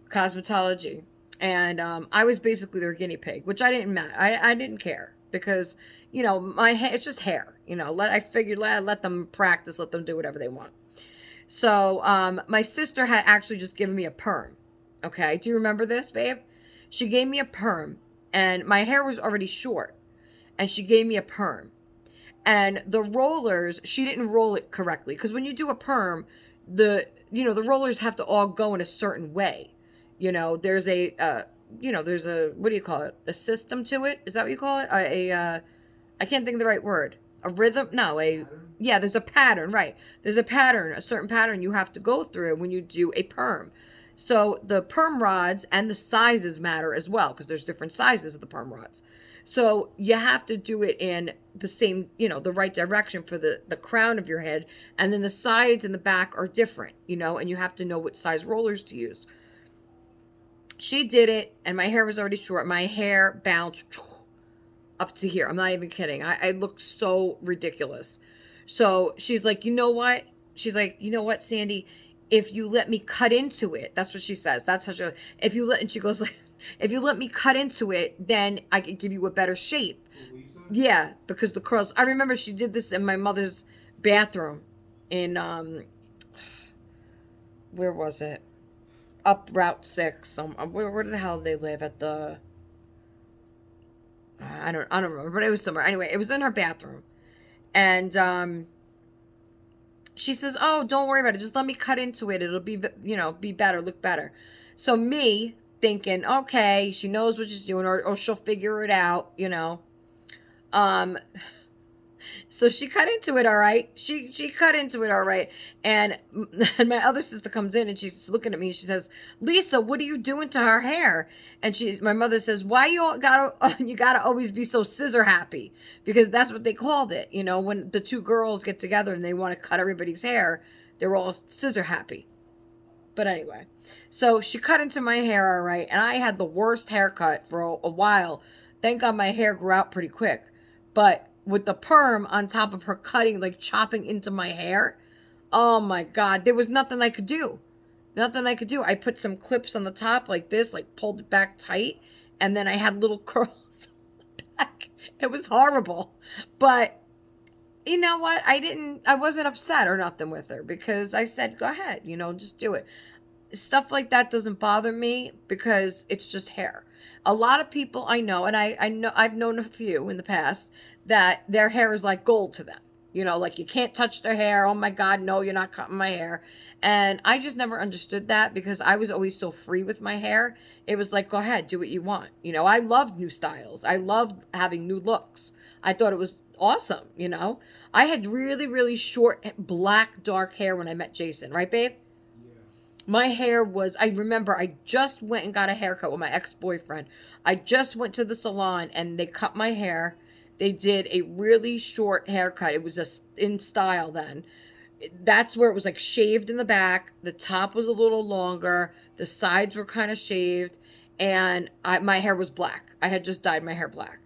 cosmetology. And I was basically their guinea pig, which I didn't matter. I didn't care because, you know, my hair, it's just hair, you know, I figured let them practice, let them do whatever they want. So my sister had actually just given me a perm. Okay, do you remember this, babe? She gave me a perm, and my hair was already short, and she gave me a perm. And the rollers, she didn't roll it correctly, because when you do a perm, the rollers have to all go in a certain way. You know, there's a what do you call it? A system to it? Is that what you call it? I can't think of the right word. A rhythm? No, yeah, there's a pattern, right? There's a pattern, a certain pattern you have to go through when you do a perm. So the perm rods and the sizes matter as well, because there's different sizes of the perm rods. So you have to do it in the same, you know, the right direction for the crown of your head. And then the sides and the back are different, you know, and you have to know what size rollers to use. She did it, and my hair was already short. My hair bounced up to here. I'm not even kidding. I looked so ridiculous. So she's like, you know what? She's like, you know what, Sandy? If you let me cut into it, that's what she says. That's how she. If you let, and she goes like, if you let me cut into it, then I can give you a better shape. Lisa? Yeah, because the curls. I remember she did this in my mother's bathroom, in where was it? Up Route 6. Where the hell did they live at the? I don't remember, but it was somewhere. Anyway, it was in her bathroom, and she says, "Oh, don't worry about it. Just let me cut into it. It'll be, be better, look better." So me thinking, okay, she knows what she's doing, or she'll figure it out, Um, so she cut into it all right. She cut into it all right. And, and my other sister comes in and she's looking at me and she says, "Lisa, what are you doing to her hair?" And my mother says, "Why you gotta always be so scissor happy?" Because that's what they called it. When the two girls get together and they want to cut everybody's hair, they're all scissor happy. But anyway, so she cut into my hair all right. And I had the worst haircut for a while. Thank God my hair grew out pretty quick. But with the perm on top of her cutting, like chopping into my hair, oh my God, there was nothing I could do. Nothing I could do. I put some clips on the top like this, like pulled it back tight, and then I had little curls on the back. It was horrible. But you know what? I wasn't upset or nothing with her because I said, go ahead, just do it. Stuff like that doesn't bother me because it's just hair. A lot of people I know, and I know I've known a few in the past that their hair is like gold to them. Like you can't touch their hair. Oh my God, no, you're not cutting my hair. And I just never understood that because I was always so free with my hair. It was like, go ahead, do what you want. I loved new styles. I loved having new looks. I thought it was awesome. I had really, really short, black, dark hair when I met Jason, right, babe? My hair was, I remember I just went and got a haircut with my ex-boyfriend. I just went to the salon and they cut my hair. They did a really short haircut. It was just in style then. That's where it was like shaved in the back. The top was a little longer. The sides were kind of shaved. And my hair was black. I had just dyed my hair black.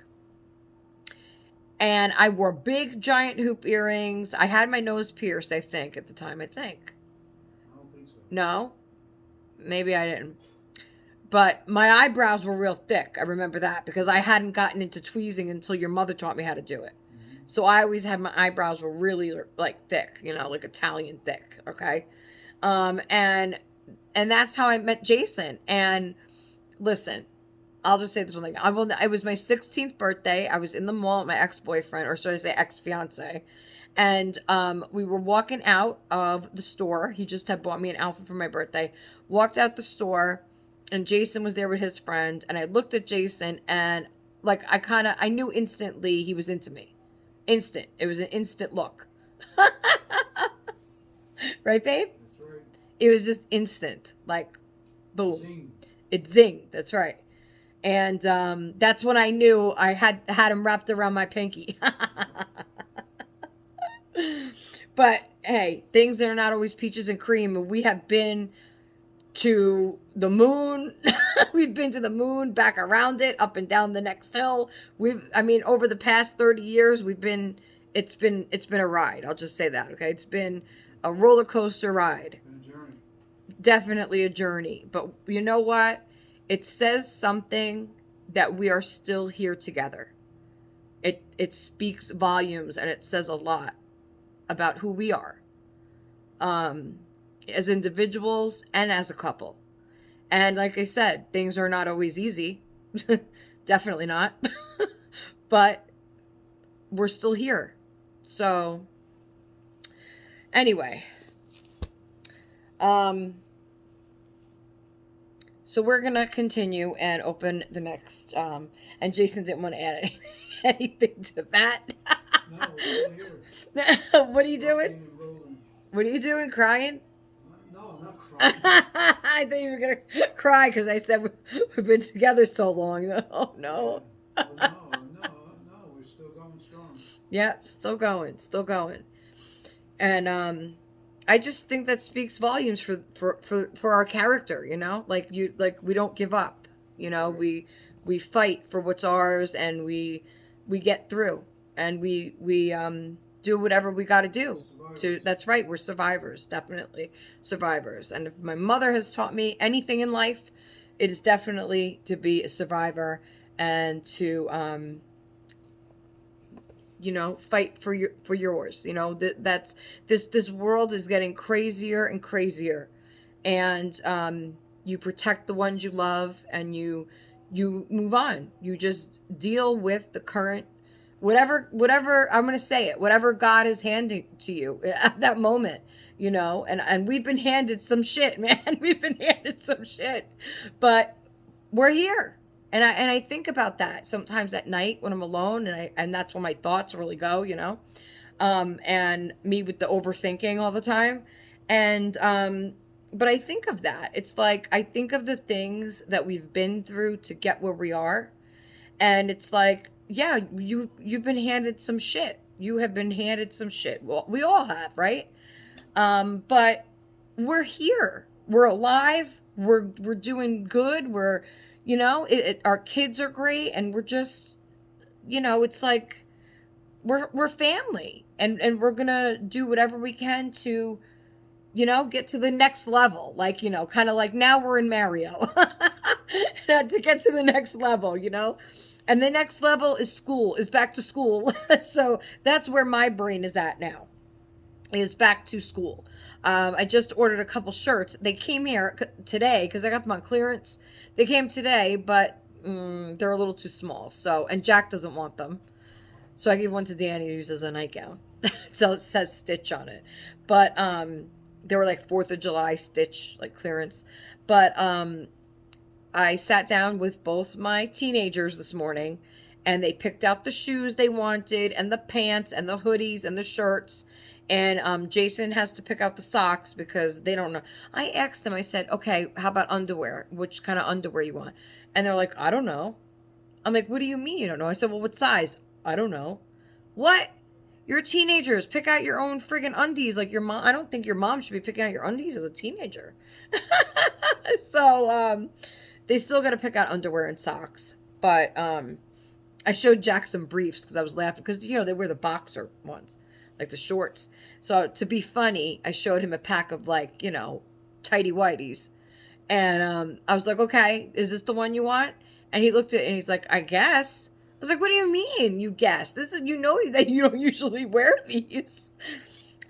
And I wore big giant hoop earrings. I had my nose pierced, I think, at the time, I think. No, maybe I didn't. But my eyebrows were real thick. I remember that because I hadn't gotten into tweezing until your mother taught me how to do it. So I always had my eyebrows were really like thick, like Italian thick. Okay. And that's how I met Jason. And listen, I'll just say this one thing. It was my 16th birthday. I was in the mall with my ex-boyfriend, or should I say ex-fiance. And we were walking out of the store. He just had bought me an outfit for my birthday. Walked out the store, and Jason was there with his friend. And I looked at Jason, and like I knew instantly he was into me. Instant. It was an instant look. Right, babe? That's right. It was just instant. Like, boom. Zing. It zinged. That's right. And that's when I knew I had him wrapped around my pinky. But hey, things are not always peaches and cream. We have been to the moon. We've been to the moon, back around it, up and down the next hill. Over the past 30 years, it's been a ride. I'll just say that, okay? It's been a roller coaster ride. Been a journey. Definitely a journey. But you know what? It says something that we are still here together. It speaks volumes, and it says a lot about who we are, as individuals and as a couple. And like I said, things are not always easy. Definitely not. But we're still here. So anyway, so we're going to continue and open the next, and Jason didn't want to add anything to that. No, we're still here. What are you doing? Rocking and rolling. What are you doing? Crying? No, I'm not crying. I thought you were going to cry because I said we've been together so long. Oh, no. Well, no, we're still going strong. Yeah, still going. And I just think that speaks volumes for our character, you know? Like we don't give up. You know, Right. we fight for what's ours, and we get through, and we do whatever we got to do. To Survivors. That's right, we're survivors, definitely survivors. And if my mother has taught me anything in life, it is definitely to be a survivor, and to you know, fight for yours. You know, that's this world is getting crazier and crazier, and you protect the ones you love, and you move on. You just deal with the current, whatever I'm gonna say it, whatever God is handing to you at that moment. You know, and we've been handed some shit, man. We've been handed some shit, but we're here. And I think about that sometimes at night when I'm alone, and that's when my thoughts really go, you know. And me with the overthinking all the time. And but I think of that. It's like I think of the things that we've been through to get where we are. And it's like, yeah, you've been handed some shit. You have been handed some shit. Well, we all have, right? But we're here. We're alive. We're doing good. We're, you know, our kids are great, and we're just, you know, it's like we're family, and we're gonna do whatever we can to, you know, get to the next level. Like, you know, kind of like now we're in Mario, to get to the next level, you know. And the next level is school, is back to school. So that's where my brain is at now, is back to school. I just ordered a couple shirts. They came here today because I got them on clearance. They came today, but they're a little too small. So, and Jack doesn't want them. So I gave one to Danny to use as a nightgown. So it says Stitch on it. But they were like 4th of July Stitch, like clearance. But I sat down with both my teenagers this morning, and they picked out the shoes they wanted, and the pants, and the hoodies, and the shirts. And Jason has to pick out the socks because they don't know. I asked them, I said, okay, how about underwear? Which kind of underwear you want? And they're like, I don't know. I'm like, what do you mean you don't know? I said, well, what size? I don't know. What? You're teenagers. Pick out your own friggin' undies like your mom. I don't think your mom should be picking out your undies as a teenager. So, they still got to pick out underwear and socks. But I showed Jack some briefs because I was laughing. Because, you know, they wear the boxer ones, like the shorts. So to be funny, I showed him a pack of, like, you know, tighty whities. And I was like, okay, is this the one you want? And he looked at it and he's like, I guess. I was like, what do you mean, you guess? This is, you know, that you don't usually wear these.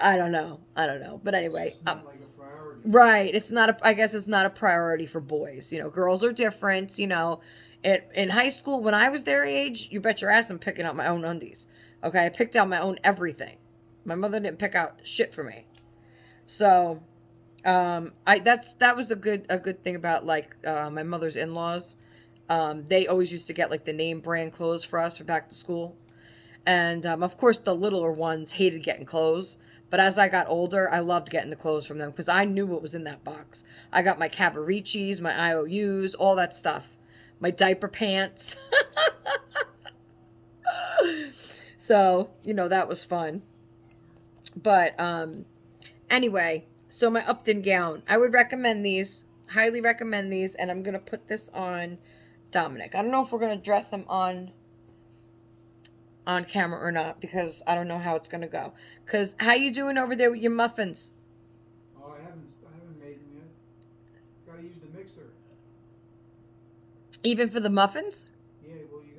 I don't know. But anyway. It's not like a priority. Right. It's not I guess it's not a priority for boys. You know, girls are different. You know, in high school, when I was their age, you bet your ass I'm picking out my own undies. Okay. I picked out my own everything. My mother didn't pick out shit for me. So, that was a good thing about, like, my mother's in-laws. They always used to get, like, the name brand clothes for us for back to school. And, of course, the littler ones hated getting clothes. But as I got older, I loved getting the clothes from them because I knew what was in that box. I got my Cavariccis, my IOUs, all that stuff. My diaper pants. So, you know, that was fun. But, anyway, so my Upton gown. I would recommend these. Highly recommend these. And I'm going to put this on Dominic. I don't know if we're going to dress him on camera or not, because I don't know how it's going to go. Because how you doing over there with your muffins? Oh, I haven't made them yet. Gotta use the mixer. Even for the muffins? Yeah, well, you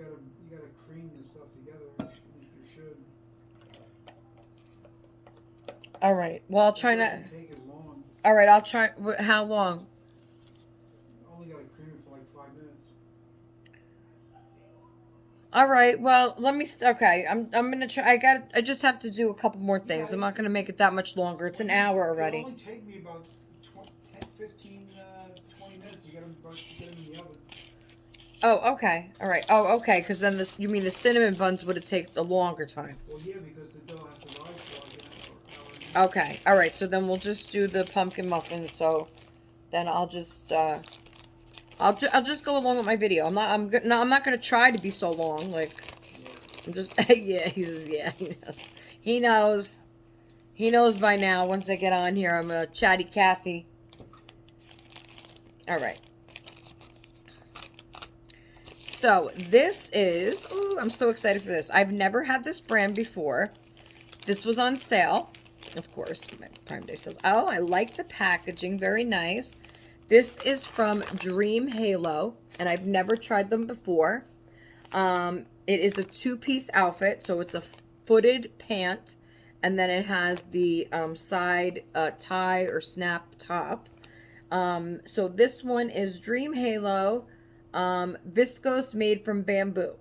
gotta cream this stuff together. At least you should. All right. Well, I'll try It not. doesn't take as long. All right. I'll try. How long? Only gotta cream it for like 5 minutes. All right. Well, let me. Okay. I'm gonna try. I just have to do a couple more things. Yeah, I'm not gonna make it that much longer. It's an hour already. It'll only take me about 15, 20 minutes to get them in the oven. Oh, okay. All right. Oh, okay. Because then you mean the cinnamon buns would have taken a longer time? Well, yeah, because the dough has to rise for like an hour. Okay. All right. So then we'll just do the pumpkin muffins. So then I'll just I'll just go along with my video. I'm not gonna try to be so long. Like, I'm just yeah. He says yeah. He knows. He knows by now, once I get on here, I'm a chatty Cathy. All right. So this is, ooh, I'm so excited for this. I've never had this brand before. This was on sale. Of course, my Prime Day sales. Oh, I like the packaging. Very nice. This is from Dream Halo, and I've never tried them before. It is a two-piece outfit, so it's a footed pant, and then it has the side tie or snap top. So this one is Dream Halo, viscose made from bamboo.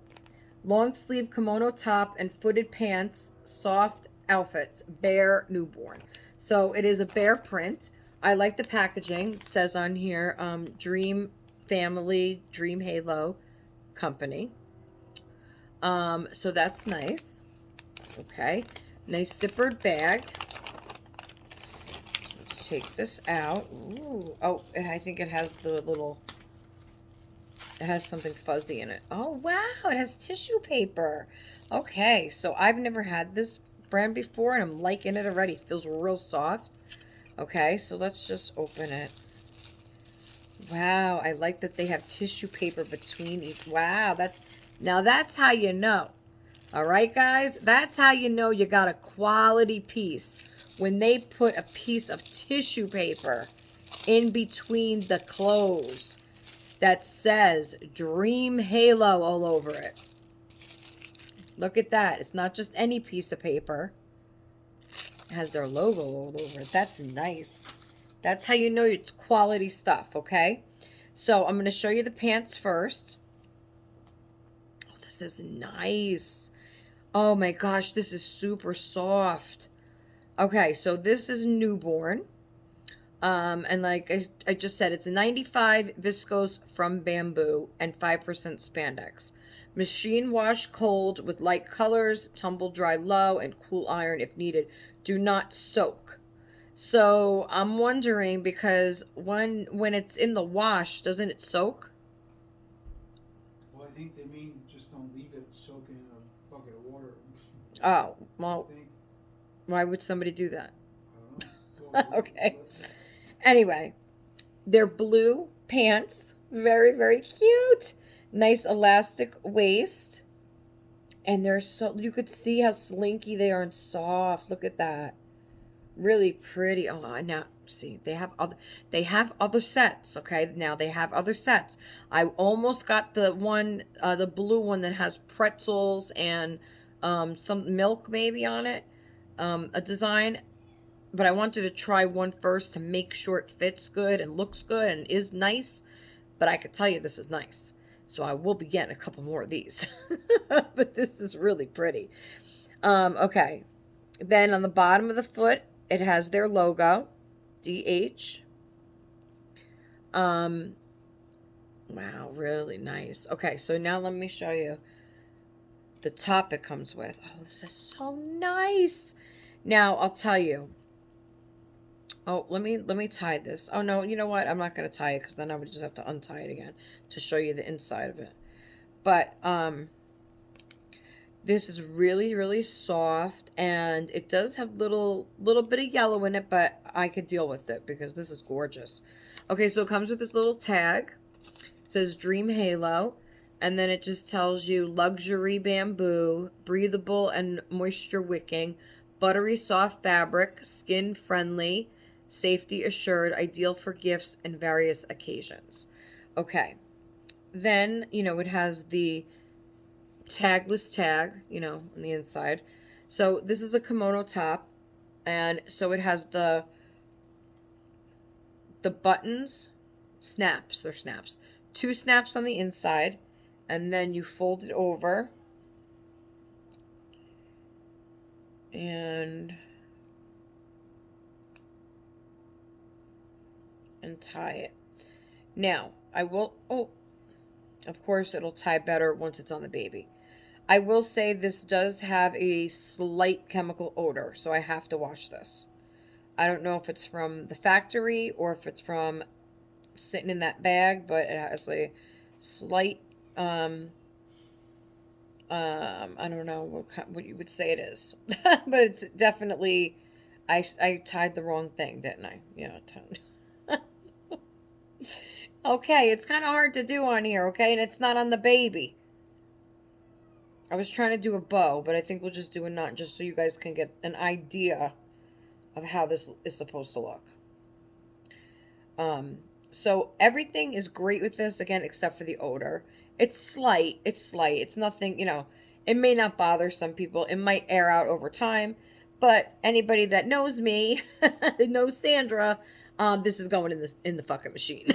Long sleeve kimono top and footed pants, soft outfits, bear newborn. So it is a bear print. I like the packaging. It says on here, Dream Family, Dream Halo Company. So that's nice. Okay. Nice zippered bag. Let's take this out. Ooh. Oh, I think it has the little... It has something fuzzy in it. Oh, wow. It has tissue paper. Okay. So I've never had this brand before, and I'm liking it already. It feels real soft. Okay. So let's just open it. Wow. I like that they have tissue paper between each. Wow. Now that's how you know. All right, guys? That's how you know you got a quality piece. When they put a piece of tissue paper in between the clothes that says Dream Halo all over it. Look at that. It's not just any piece of paper. It has their logo all over it. That's nice. That's how you know it's quality stuff, okay? So I'm going to show you the pants first. Oh, this is nice. Oh my gosh, this is super soft. Okay, so this is newborn. And like I just said, it's a 95 viscose from bamboo and 5% spandex. Machine wash cold with light colors, tumble dry low, and cool iron if needed. Do not soak. So I'm wondering, because when it's in the wash, doesn't it soak? Well, I think they mean just don't leave it soaking in a bucket of water. Oh, well, I think. why would somebody do that? I don't know. Well, Okay. Anyway, they're blue pants. Very, very cute. Nice elastic waist. And they're so, you could see how slinky they are and soft. Look at that. Really pretty. Oh, now see, they have other sets, okay? Now they have other sets. I almost got the one, the blue one that has pretzels and some milk maybe on it. A design. But I wanted to try one first to make sure it fits good and looks good and is nice. But I could tell you this is nice. So I will be getting a couple more of these. But this is really pretty. Okay. Then on the bottom of the foot, it has their logo. DH. Wow, really nice. Okay, so now let me show you the top it comes with. Oh, this is so nice. Now, I'll tell you. Oh, let me tie this. Oh no, you know what? I'm not gonna tie it because then I would just have to untie it again to show you the inside of it. But this is really, really soft, and it does have little bit of yellow in it, but I could deal with it because this is gorgeous. Okay, so it comes with this little tag. It says Dream Halo, and then it just tells you luxury bamboo, breathable and moisture wicking, buttery soft fabric, skin friendly, safety assured, ideal for gifts and various occasions. Okay. Then, it has the tagless tag, on the inside. So this is a kimono top, and so it has the buttons, snaps, they're snaps. 2 snaps on the inside, and then you fold it over and tie it. Now, of course it'll tie better once it's on the baby. I will say this does have a slight chemical odor, so I have to wash this. I don't know if it's from the factory or if it's from sitting in that bag, but it has a slight, I don't know what you would say it is, but it's definitely, I tied the wrong thing, didn't I? Yeah, okay, it's kind of hard to do on here, okay? And it's not on the baby. I was trying to do a bow, but I think we'll just do a knot just so you guys can get an idea of how this is supposed to look. So everything is great with this, again, except for the odor. It's slight. It's slight. It's nothing, it may not bother some people. It might air out over time. But anybody that knows me, knows Sandra, this is going in the fucking machine.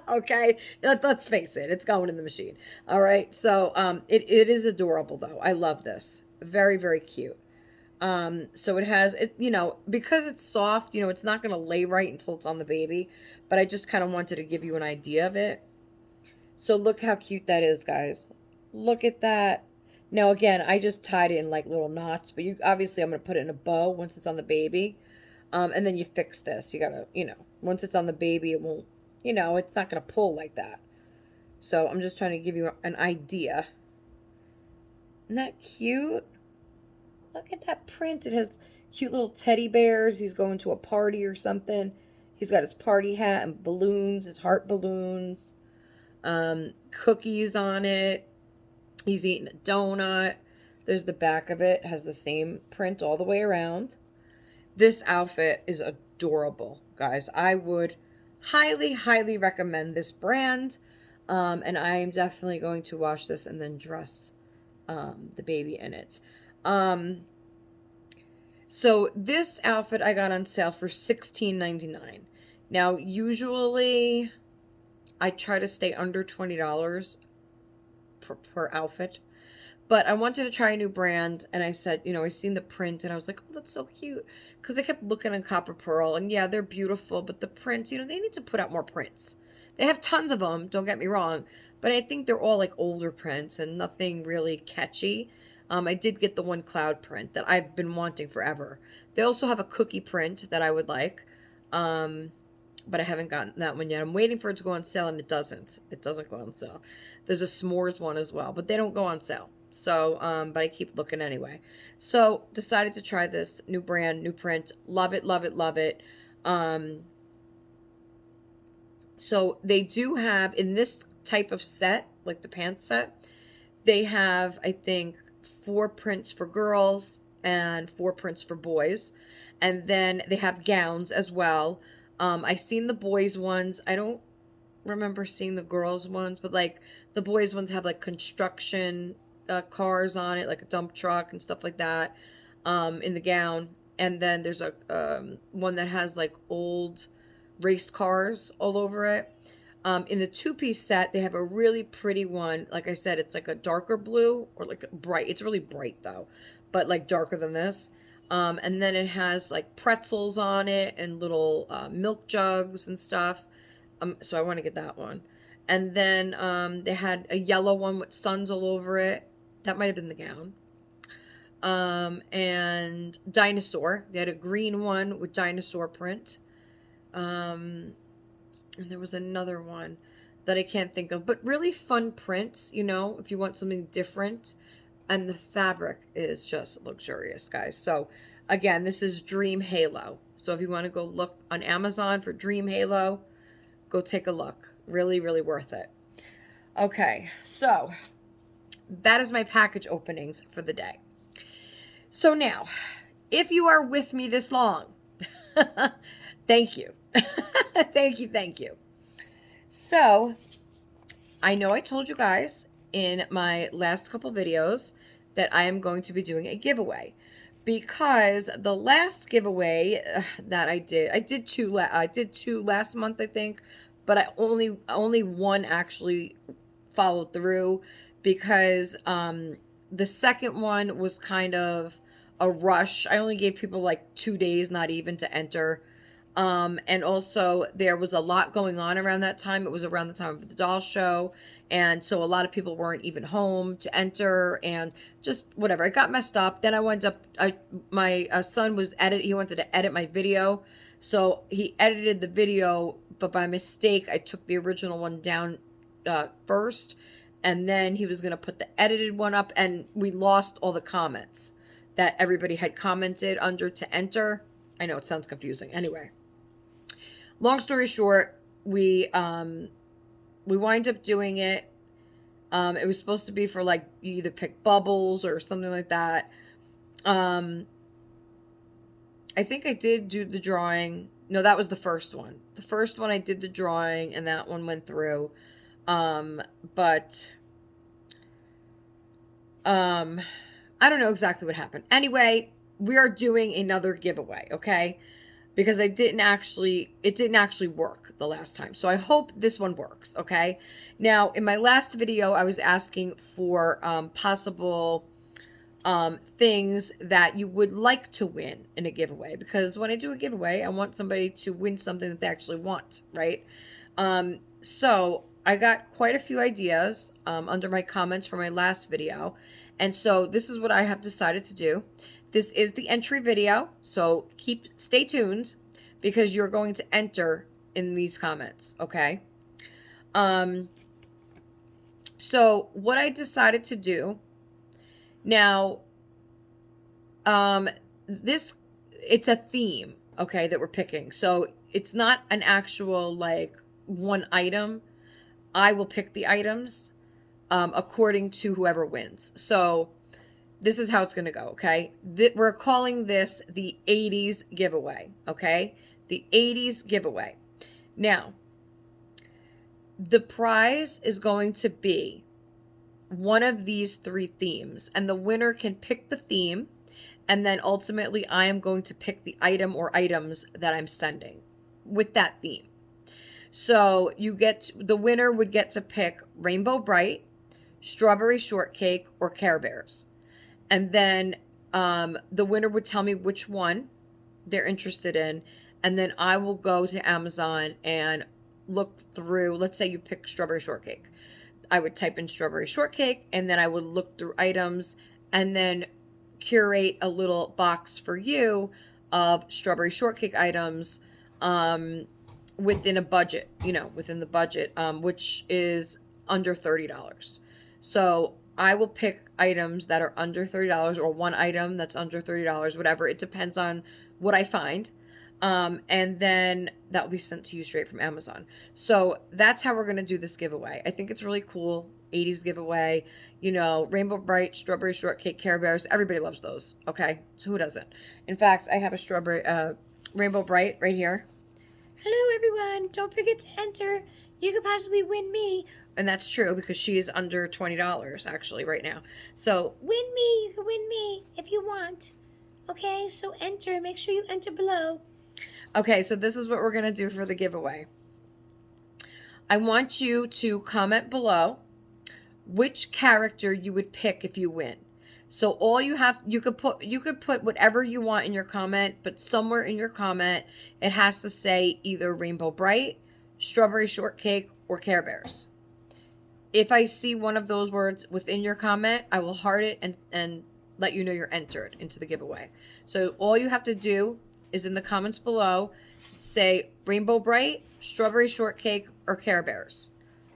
Okay? Let's face it. It's going in the machine. All right? So it is adorable, though. I love this. Very, very cute. So it has it, because it's soft, it's not going to lay right until it's on the baby, but I just kind of wanted to give you an idea of it. So look how cute that is, guys. Look at that. Now again, I just tied it in like little knots, but obviously I'm going to put it in a bow once it's on the baby. And then you fix this. You got to, once it's on the baby, it won't, it's not going to pull like that. So I'm just trying to give you an idea. Isn't that cute? Look at that print. It has cute little teddy bears. He's going to a party or something. He's got his party hat and balloons, his heart balloons, cookies on it. He's eating a donut. There's the back of it. It has the same print all the way around. This outfit is adorable, guys. I would highly, highly recommend this brand. And I am definitely going to wash this and then dress the baby in it. So this outfit I got on sale for $16.99. Now, usually I try to stay under $20 per outfit, but I wanted to try a new brand, and I said, I seen the print, and I was like, oh, that's so cute, because I kept looking at Copper Pearl, and yeah, they're beautiful, but the prints, they need to put out more prints. They have tons of them, don't get me wrong, but I think they're all like older prints and nothing really catchy. I did get the one cloud print that I've been wanting forever. They also have a cookie print that I would like, but I haven't gotten that one yet. I'm waiting for it to go on sale, and it doesn't. It doesn't go on sale. There's a s'mores one as well, but they don't go on sale. So, but I keep looking anyway. So, decided to try this new brand, new print. Love it, love it, love it. So, they do have, in this type of set, like the pants set, they have, I think, 4 prints for girls and 4 prints for boys. And then they have gowns as well. I seen the boys ones. I don't remember seeing the girls ones, but like the boys ones have like construction cars on it, like a dump truck and stuff like that, in the gown. And then there's a one that has like old race cars all over it. In the 2-piece set, they have a really pretty one. Like I said, it's like a darker blue, or like bright. It's really bright though, but like darker than this. And then it has like pretzels on it and little milk jugs and stuff. So I want to get that one. And then they had a yellow one with suns all over it. That might have been the gown. And dinosaur. They had a green one with dinosaur print. And there was another one that I can't think of. But really fun prints, if you want something different. And the fabric is just luxurious, guys. So, again, this is Dream Halo. So if you want to go look on Amazon for Dream Halo, go take a look. Really, really worth it. Okay, so that is my package openings for the day. So now, if you are with me this long, thank you. Thank you. So, I know I told you guys in my last couple videos that I am going to be doing a giveaway, because the last giveaway that I did two last month, I think, but I only one actually followed through, because the second one was kind of a rush. I only gave people like 2 days, not even, to enter. And also there was a lot going on around that time. It was around the time of the doll show. And so a lot of people weren't even home to enter, and just whatever. It got messed up. Then my son he wanted to edit my video. So he edited the video, but by mistake, I took the original one down first. And then he was going to put the edited one up, and we lost all the comments that everybody had commented under to enter. I know it sounds confusing. Anyway, long story short, we wind up doing it. It was supposed to be for like you either pick bubbles or something like that. I think I did do the drawing. No, that was the first one. The first one I did the drawing and that one went through. But I don't know exactly what happened. Anyway, we are doing another giveaway, okay? Because it didn't actually work the last time. So I hope this one works, okay? Now, in my last video, I was asking for possible things that you would like to win in a giveaway, because when I do a giveaway, I want somebody to win something that they actually want, right? So I got quite a few ideas under my comments from my last video, and so this is what I have decided to do. This is the entry video, so stay tuned, because you're going to enter in these comments, okay? So what I decided to do now, it's a theme, okay, that we're picking. So it's not an actual like one item. I will pick the items according to whoever wins. So this is how it's going to go, okay? We're calling this the 80s giveaway, okay? The 80s giveaway. Now, the prize is going to be one of these 3 themes, and the winner can pick the theme, and then ultimately I am going to pick the item or items that I'm sending with that theme. So the winner would get to pick Rainbow Bright, Strawberry Shortcake, or Care Bears. And then the winner would tell me which one they're interested in. And then I will go to Amazon and look through, let's say you pick Strawberry Shortcake. I would type in Strawberry Shortcake, and then I would look through items and then curate a little box for you of Strawberry Shortcake items within a budget, within the budget, which is under $30. So I will pick items that are under $30, or one item that's under $30, whatever. It depends on what I find. And then that will be sent to you straight from Amazon. So that's how we're going to do this giveaway. I think it's really cool. 80s giveaway, Rainbow Bright, Strawberry Shortcake, Care Bears. Everybody loves those. Okay. So who doesn't? In fact, I have a Rainbow Bright right here. Hello, everyone. Don't forget to enter. You could possibly win me. And that's true, because she is under $20 actually right now. So win me. You can win me if you want. Okay. So enter. Make sure you enter below. Okay, so this is what we're going to do for the giveaway. I want you to comment below which character you would pick if you win. So you could put whatever you want in your comment, but somewhere in your comment it has to say either Rainbow Bright, Strawberry Shortcake, or Care Bears. If I see one of those words within your comment, I will heart it and let you know you're entered into the giveaway. So all you have to do is in the comments below say Rainbow Bright, Strawberry Shortcake, or Care Bears.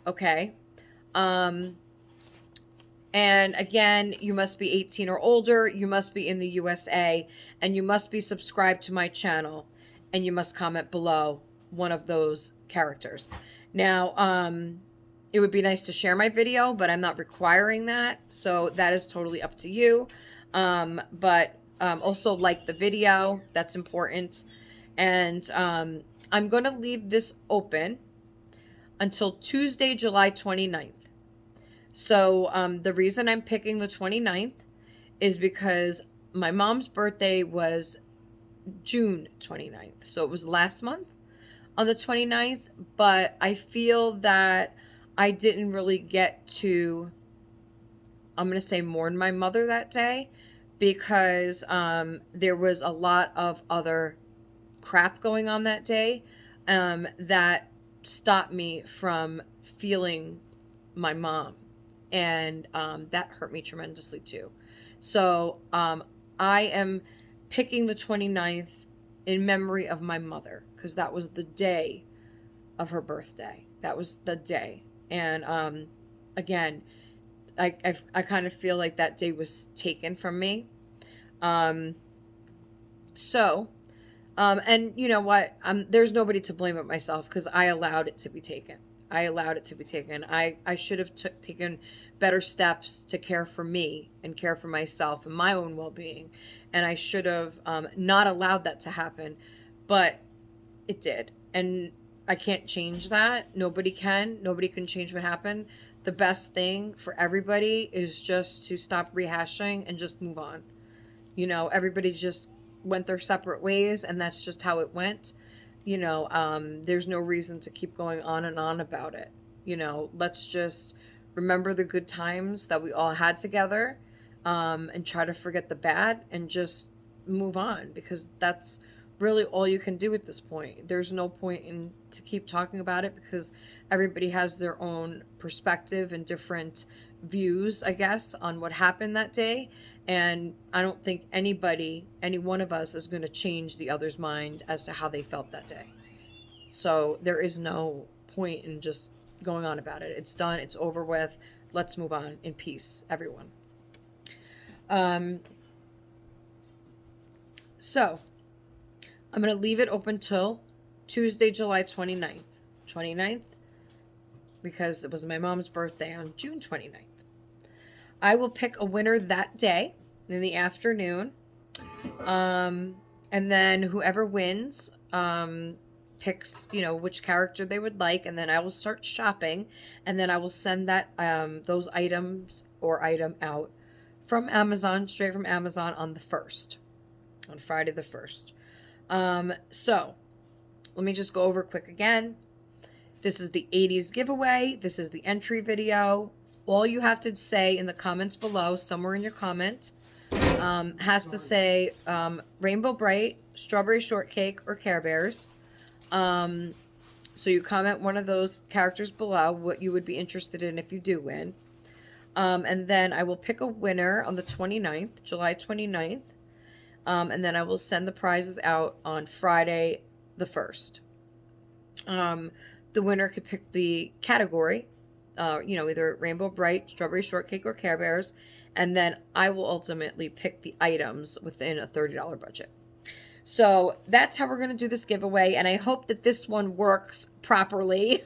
Okay? And again, you must be 18 or older, you must be in the USA, and you must be subscribed to my channel, and you must comment below one of those characters. Now, it would be nice to share my video, but I'm not requiring that, so that is totally up to you. But also like the video, that's important. And I'm going to leave this open until Tuesday, July 29th. So the reason I'm picking the 29th is because my mom's birthday was June 29th. So it was last month on the 29th, but I feel that I didn't really get to, I'm going to say, mourn my mother that day, because there was a lot of other crap going on that day that stopped me from feeling my mom, and that hurt me tremendously too. So I am picking the 29th in memory of my mother, because that was the day of her birthday. That was the day. And again, I kind of feel like that day was taken from me. So And you know what? There's nobody to blame but myself because I allowed it to be taken. I allowed it to be taken. I should have taken better steps to care for me and care for myself and my own well being. And I should have not allowed that to happen. But it did. And I can't change that. Nobody can. Nobody can change what happened. The best thing for everybody is just to stop rehashing and just move on. Everybody just went their separate ways, and that's just how it went. There's no reason to keep going on and on about it. Let's just remember the good times that we all had together, and try to forget the bad and just move on, because that's really all you can do at this point. There's no point in to keep talking about it because everybody has their own perspective and different views, I guess, on what happened that day. And I don't think any one of us is going to change the other's mind as to how they felt that day. So there is no point in just going on about it. It's done. It's over with. Let's move on in peace, everyone. So I'm going to leave it open till Tuesday, July 29th. 29th, because it was my mom's birthday on June 29th. I will pick a winner that day in the afternoon. And then whoever wins picks, which character they would like. And then I will start shopping. And then I will send that those items or item out from Amazon, straight from Amazon on the 1st, on Friday the 1st. So let me just go over quick again. This is the 80s giveaway. This is the entry video. All you have to say in the comments below, somewhere in your comment, has to say Rainbow Bright, Strawberry Shortcake, or Care Bears. So you comment one of those characters below, what you would be interested in if you do win. And then I will pick a winner on the 29th, July 29th. And then I will send the prizes out on Friday the 1st. The winner could pick the category, either Rainbow Bright, Strawberry Shortcake, or Care Bears. And then I will ultimately pick the items within a $30 budget. So that's how we're going to do this giveaway. And I hope that this one works properly.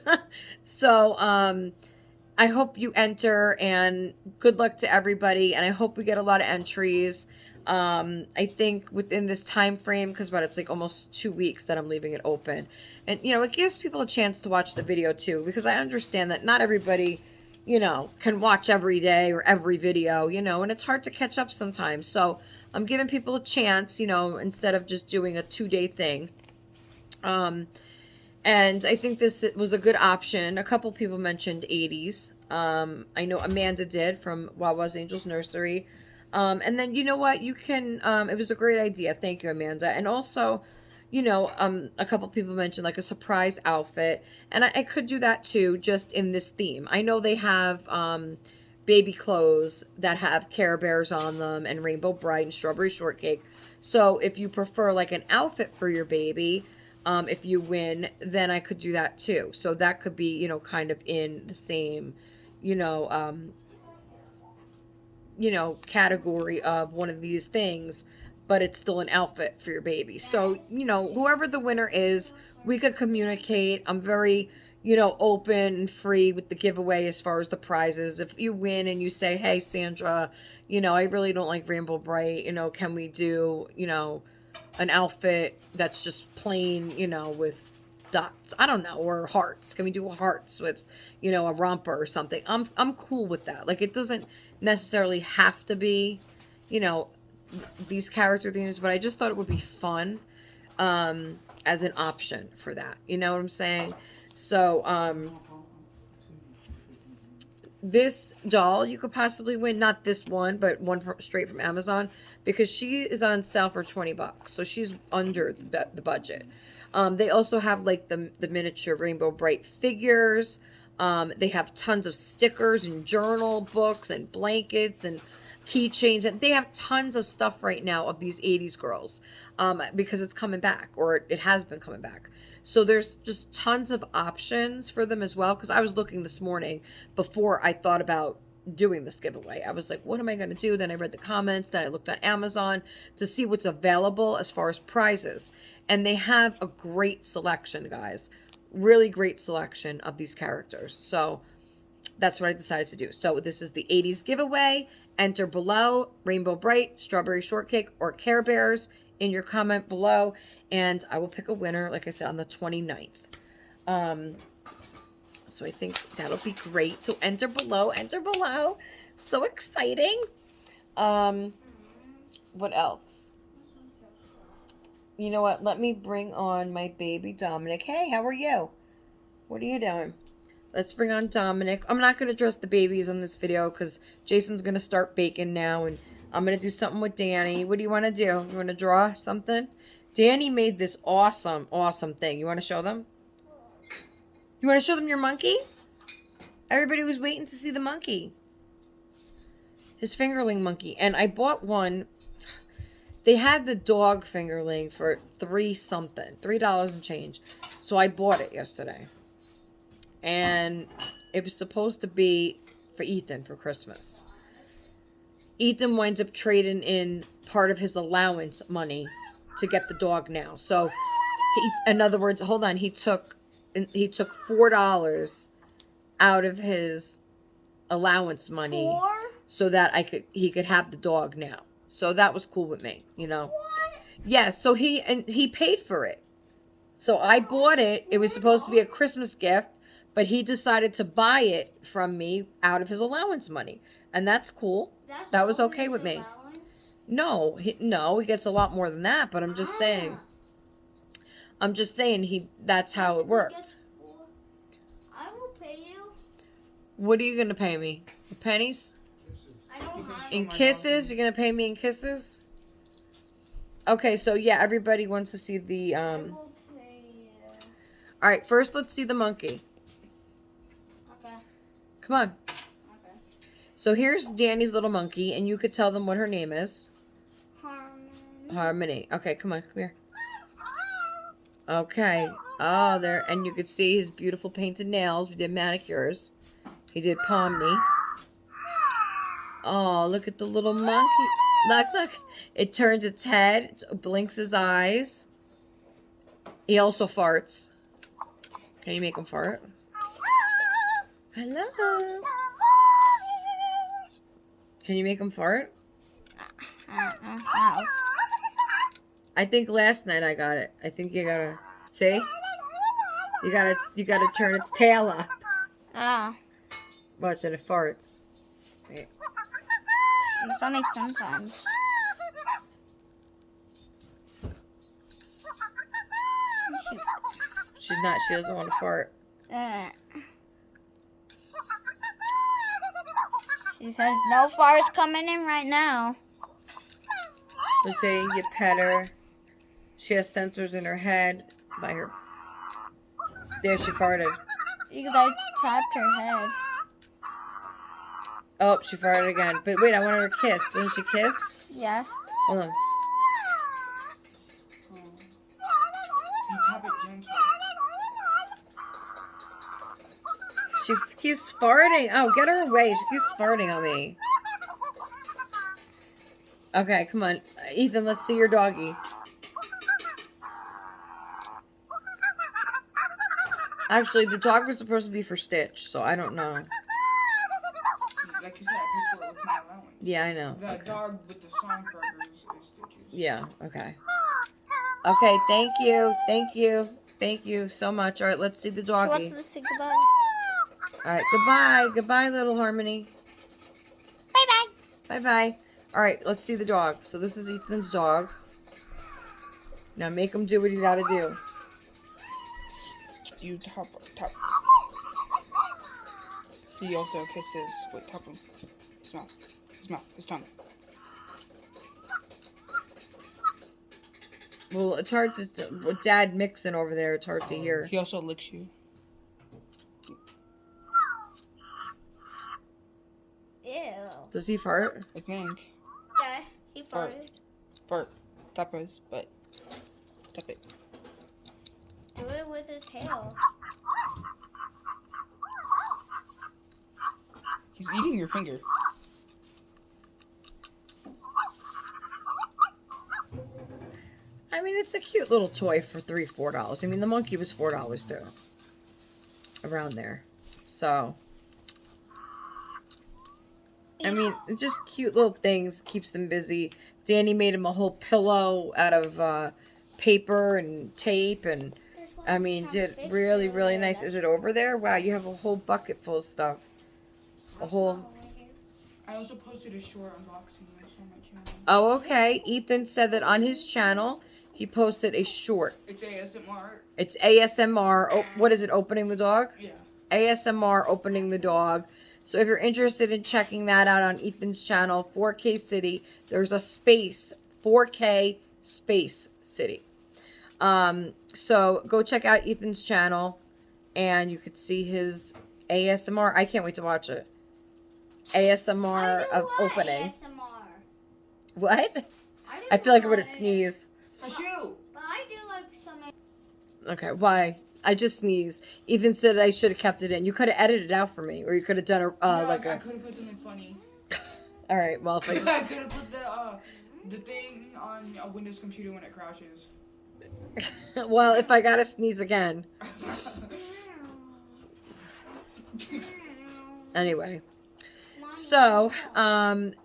So I hope you enter, and good luck to everybody. And I hope we get a lot of entries. I think within this time frame, because it's like almost 2 weeks that I'm leaving it open. And, it gives people a chance to watch the video too, because I understand that not everybody, can watch every day or every video, and it's hard to catch up sometimes. So I'm giving people a chance, instead of just doing a 2-day thing. And I think this was a good option. A couple people mentioned 80s. I know Amanda did from Wawa's Angels Nursery. And then, you know what, you can, it was a great idea. Thank you, Amanda. And also, a couple people mentioned like a surprise outfit, and I could do that too, just in this theme. I know they have, baby clothes that have Care Bears on them and Rainbow Bright and Strawberry Shortcake. So if you prefer like an outfit for your baby, if you win, then I could do that too. So that could be, kind of in the same, category of one of these things, but it's still an outfit for your baby. So, whoever the winner is, we could communicate. I'm very, open and free with the giveaway as far as the prizes. If you win and you say, hey, Sandra, I really don't like Rainbow Bright, can we do, an outfit that's just plain, with dots, I don't know, or hearts. Can we do hearts with, a romper or something? I'm cool with that. Like, it doesn't necessarily have to be, these character themes, but I just thought it would be fun as an option for that. You know what I'm saying? So this doll you could possibly win, not this one, but one straight from Amazon, because she is on sale for $20, so she's under the budget. They also have like the miniature Rainbow Bright figures. They have tons of stickers and journal books and blankets and keychains, and they have tons of stuff right now of these 80s girls, because it's coming back, or it has been coming back. So there's just tons of options for them as well, because I was looking this morning before I thought about doing this giveaway. I was like, what am I going to do? Then I read the comments. Then I looked on Amazon to see what's available as far as prizes. And they have a great selection, guys. Really great selection of these characters. So that's what I decided to do. So this is the 80s giveaway. Enter below, Rainbow Bright, Strawberry Shortcake, or Care Bears in your comment below. And I will pick a winner, like I said, on the 29th. So I think that'll be great. So enter below, enter below. So exciting. What else? You know what? Let me bring on my baby Dominic. Hey, how are you? What are you doing? Let's bring on Dominic. I'm not going to dress the babies on this video because Jason's going to start baking now. And I'm going to do something with Danny. What do you want to do? You want to draw something? Danny made this awesome, awesome thing. You want to show them? You want to show them your monkey? Everybody was waiting to see the monkey. His fingerling monkey. And I bought one. They had the dog fingerling for $3 and change. So I bought it yesterday. And it was supposed to be for Ethan for Christmas. Ethan winds up trading in part of his allowance money to get the dog now. So, in other words, hold on, he took $4 out of his allowance money. 4? So that he could have the dog now. So that was cool with me, you know. What? Yeah, so he paid for it. So I bought it. It was supposed to be a Christmas gift, but he decided to buy it from me out of his allowance money. And that's cool. That was okay with me. No, he gets a lot more than that, but I'm just saying. That's how it worked. I will pay you. What are you going to pay me? Pennies? I don't have In kisses? You're going to pay me in kisses? Okay, so yeah, everybody wants to see the I will pay you. All right, first let's see the monkey. Okay. Come on. Okay. So here's Danny's little monkey, and you could tell them what her name is. Harmony. Okay, come on, come here. Okay. Oh, there, and you could see his beautiful painted nails. We did manicures. He did Pomni. Oh, look at the little monkey. Look. It turns its head. It blinks his eyes. He also farts. Can you make him fart? Hello. Can you make him fart? I think last night I got it. I think you gotta see. You gotta turn its tail up. Ah. Watch and it farts. Wait. It's only sometimes. She doesn't want to fart. She says no farts coming in right now. Let's say you pet her. She has sensors in her head. By her. There, she farted. Because I tapped her head. Oh, she farted again. But wait, I want her to kiss. Doesn't she kiss? Yes. Hold on. You tap it gently. She keeps farting. Oh, get her away. She keeps farting on me. Okay, come on. Ethan, let's see your doggy. Actually, the dog was supposed to be for Stitch, so I don't know. Like you said, I paid for it with my allowance. Yeah, I know. The Okay. dog with the Songburgers is Stitches. Yeah, okay. Okay, thank you. Thank you. Thank you so much. All right, let's see the She doggy. wants to say goodbye. All right, goodbye. Goodbye, little Harmony. Bye-bye. Bye-bye. All right, let's see the dog. So this is Ethan's dog. Now make him do what he's got to do. You tap. He also kisses. Wait, tap him. His tongue. Well, it's hard to... With Dad mixing over there, it's hard to hear. He also licks you. Ew. Does he fart? I think. Yeah, he farted. Fart. Tap his butt. Tap it. Do it with his tail. He's eating your finger. I mean, it's a cute little toy for $4. I mean, the monkey was $4 too. Around there. So, I mean, just cute little things. Keeps them busy. Danny made him a whole pillow out of paper and tape. And, I mean, did really, really nice. Is it over there? Wow, you have a whole bucket full of stuff. A whole... I also posted a short unboxing on my channel. Oh, okay. Ethan said that on his channel, he posted a short. It's ASMR. It's ASMR. Oh, what is it? Opening the dog? Yeah. ASMR opening the dog. So if you're interested in checking that out on Ethan's channel, 4K City, there's a space, 4K space City. So go check out Ethan's channel and you could see his ASMR. I can't wait to watch it. ASMR of opening. ASMR. What? I feel like I'm going to sneeze. My shoe. But I do like some. Okay, why? I just sneezed. Ethan said I should have kept it in. You could have edited it out for me, or you could have done I could have put something funny. All right, well, if I could have put the thing on a Windows computer when it crashes. well, if I gotta sneeze again. Anyway. So,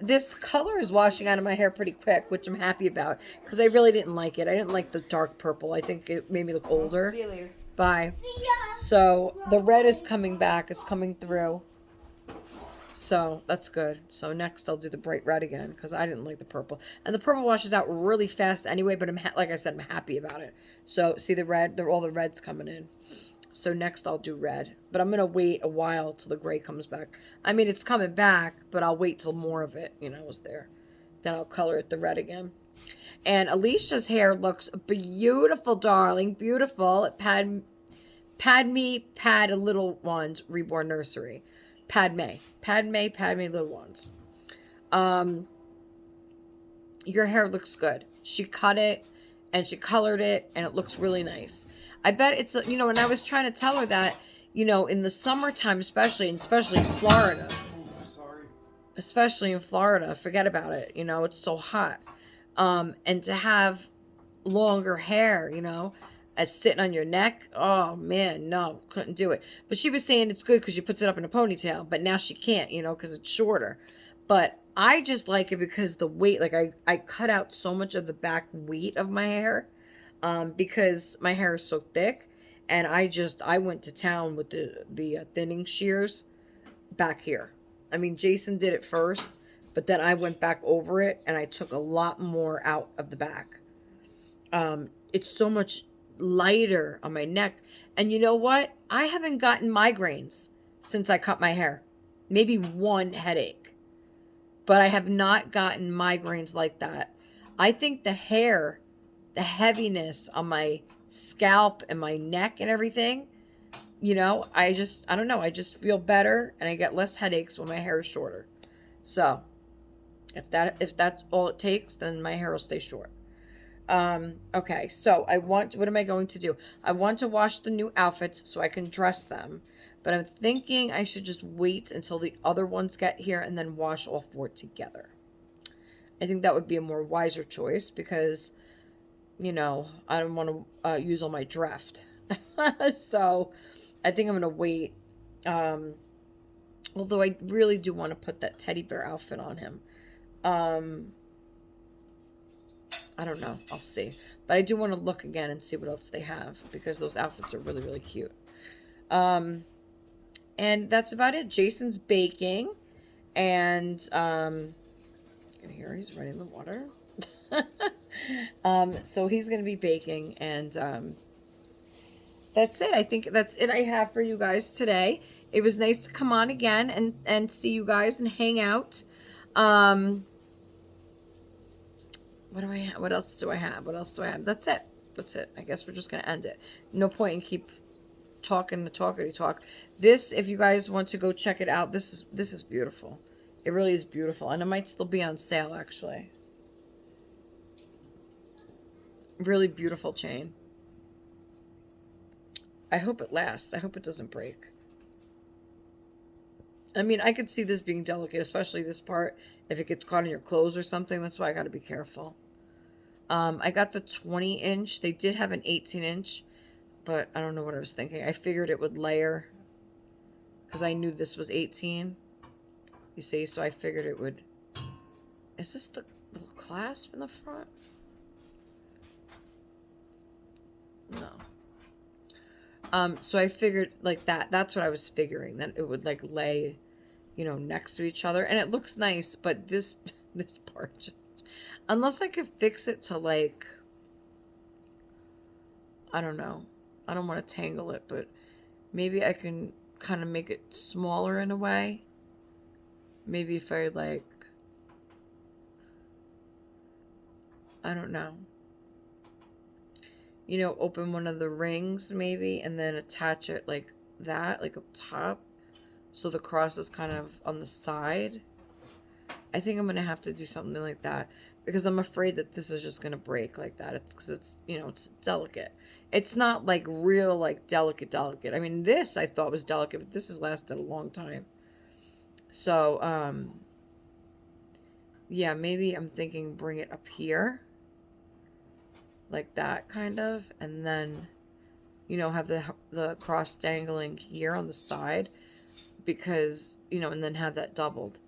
this color is washing out of my hair pretty quick, which I'm happy about, because I really didn't like it. I didn't like the dark purple. I think it made me look older. See you later. Bye. See ya. So, the red is coming back. It's coming through. So, that's good. So, next I'll do the bright red again, because I didn't like the purple. And the purple washes out really fast anyway, but like I said, I'm happy about it. So, see the red? All the red's coming in. So next I'll do red. But I'm going to wait a while till the gray comes back. I mean, it's coming back, but I'll wait till more of it, is there. Then I'll color it the red again. And Alicia's hair looks beautiful, darling. Beautiful. Padme Little Ones Reborn Nursery. Padme Little Ones. Your hair looks good. She cut it and she colored it and it looks really nice. I bet it's, and I was trying to tell her that, in the summertime, especially in Florida. Especially in Florida, forget about it. It's so hot. And to have longer hair, sitting on your neck, oh man, no, couldn't do it. But she was saying it's good because she puts it up in a ponytail, but now she can't, because it's shorter. But I just like it because the weight, like I cut out so much of the back weight of my hair. Because my hair is so thick, and I went to town with the thinning shears back here. I mean, Jason did it first, but then I went back over it, and I took a lot more out of the back. It's so much lighter on my neck. And you know what? I haven't gotten migraines since I cut my hair. Maybe one headache. But I have not gotten migraines like that. I think the hair, the heaviness on my scalp and my neck and everything, I don't know. I just feel better and I get less headaches when my hair is shorter. So if that's all it takes, then my hair will stay short. Okay. So what am I going to do? I want to wash the new outfits so I can dress them, but I'm thinking I should just wait until the other ones get here and then wash all four together. I think that would be a more wiser choice because I don't want to use all my draft. So I think I'm going to wait. Although I really do want to put that teddy bear outfit on him. I don't know. I'll see. But I do want to look again and see what else they have because those outfits are really, really cute. And that's about it. Jason's baking. And here he's running the water. So he's going to be baking and that's it. I think that's it I have for you guys today. It was nice to come on again and see you guys and hang out. What do I have? What else do I have? That's it. I guess we're just going to end it. No point in keep talking the talkity talk. This, if you guys want to go check it out, this is beautiful. It really is beautiful. And it might still be on sale actually. Really beautiful chain. I hope it lasts. I hope it doesn't break. I mean, I could see this being delicate, especially this part. If it gets caught in your clothes or something, that's why I got to be careful. I got the 20-inch. They did have an 18-inch, but I don't know what I was thinking. I figured it would layer because I knew this was 18. You see, so I figured it would. Is this the little clasp in the front? No. So I figured like that. That's what I was figuring, that it would like lay, you know, next to each other, and it looks nice. But this part just, unless I could fix it to like, I don't know. I don't want to tangle it, but maybe I can kind of make it smaller in a way. Maybe if I like, I don't know. You know, open one of the rings maybe and then attach it like that, like up top. So the cross is kind of on the side. I think I'm going to have to do something like that because I'm afraid that this is just going to break like that. It's because it's, you know, it's delicate. It's not like real, like delicate. I mean, this I thought was delicate, but this has lasted a long time. So, yeah, maybe I'm thinking bring it up here. Like that kind of, and then, you know, have the cross dangling here on the side because, you know, and then have that doubled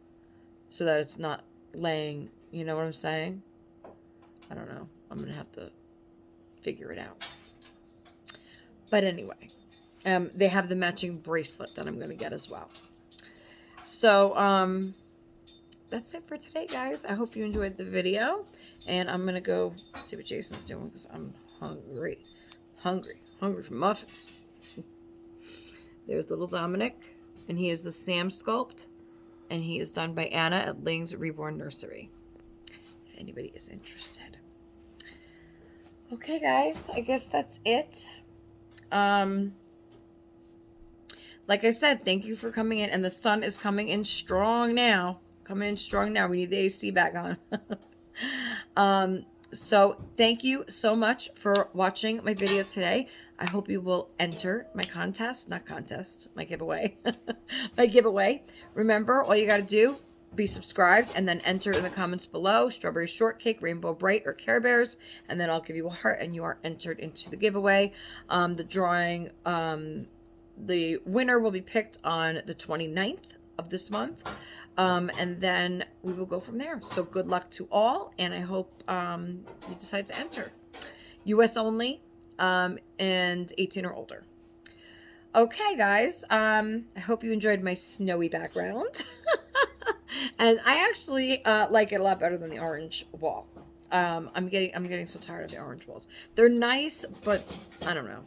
so that it's not laying, you know what I'm saying? I don't know. I'm going to have to figure it out. But anyway, they have the matching bracelet that I'm going to get as well. So, that's it for today, guys. I hope you enjoyed the video. And I'm going to go see what Jason's doing because I'm hungry. Hungry for muffins. There's little Dominic. And he is the Sam sculpt. And he is done by Anna at Ling's Reborn Nursery. If anybody is interested. Okay, guys. I guess that's it. Like I said, thank you for coming in. And the sun is coming in strong now. Coming in strong now. We need the AC back on. So thank you so much for watching my video today. I hope you will enter my my giveaway. My giveaway. Remember, all you got to do, be subscribed and then enter in the comments below, strawberry shortcake, rainbow bright, or Care Bears, and then I'll give you a heart and you are entered into the giveaway. The drawing, the winner will be picked on the 29th of this month. And then we will go from there. So good luck to all, and I hope you decide to enter. US only, and 18 or older. Okay, guys. I hope you enjoyed my snowy background. And I actually like it a lot better than the orange wall. I'm getting so tired of the orange walls. They're nice, but I don't know.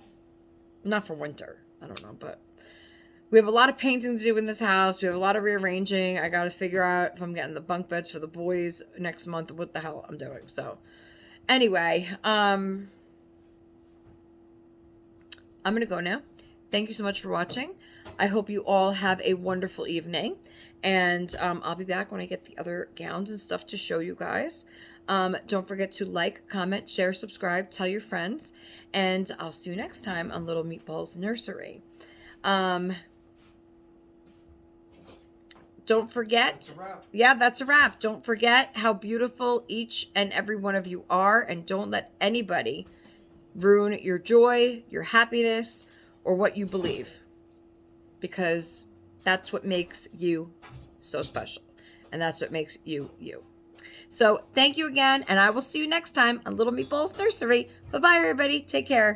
Not for winter. I don't know, but we have a lot of painting to do in this house. We have a lot of rearranging. I got to figure out if I'm getting the bunk beds for the boys next month, what the hell I'm doing. So anyway, I'm going to go now. Thank you so much for watching. I hope you all have a wonderful evening. And I'll be back when I get the other gowns and stuff to show you guys. Don't forget to like, comment, share, subscribe, tell your friends. And I'll see you next time on Little Meatball's Nursery. Don't forget, yeah, that's a wrap. Don't forget how beautiful each and every one of you are, and don't let anybody ruin your joy, your happiness, or what you believe, because that's what makes you so special, and that's what makes you, you. So thank you again, and I will see you next time on Little Meatball's Nursery. Bye-bye, everybody. Take care.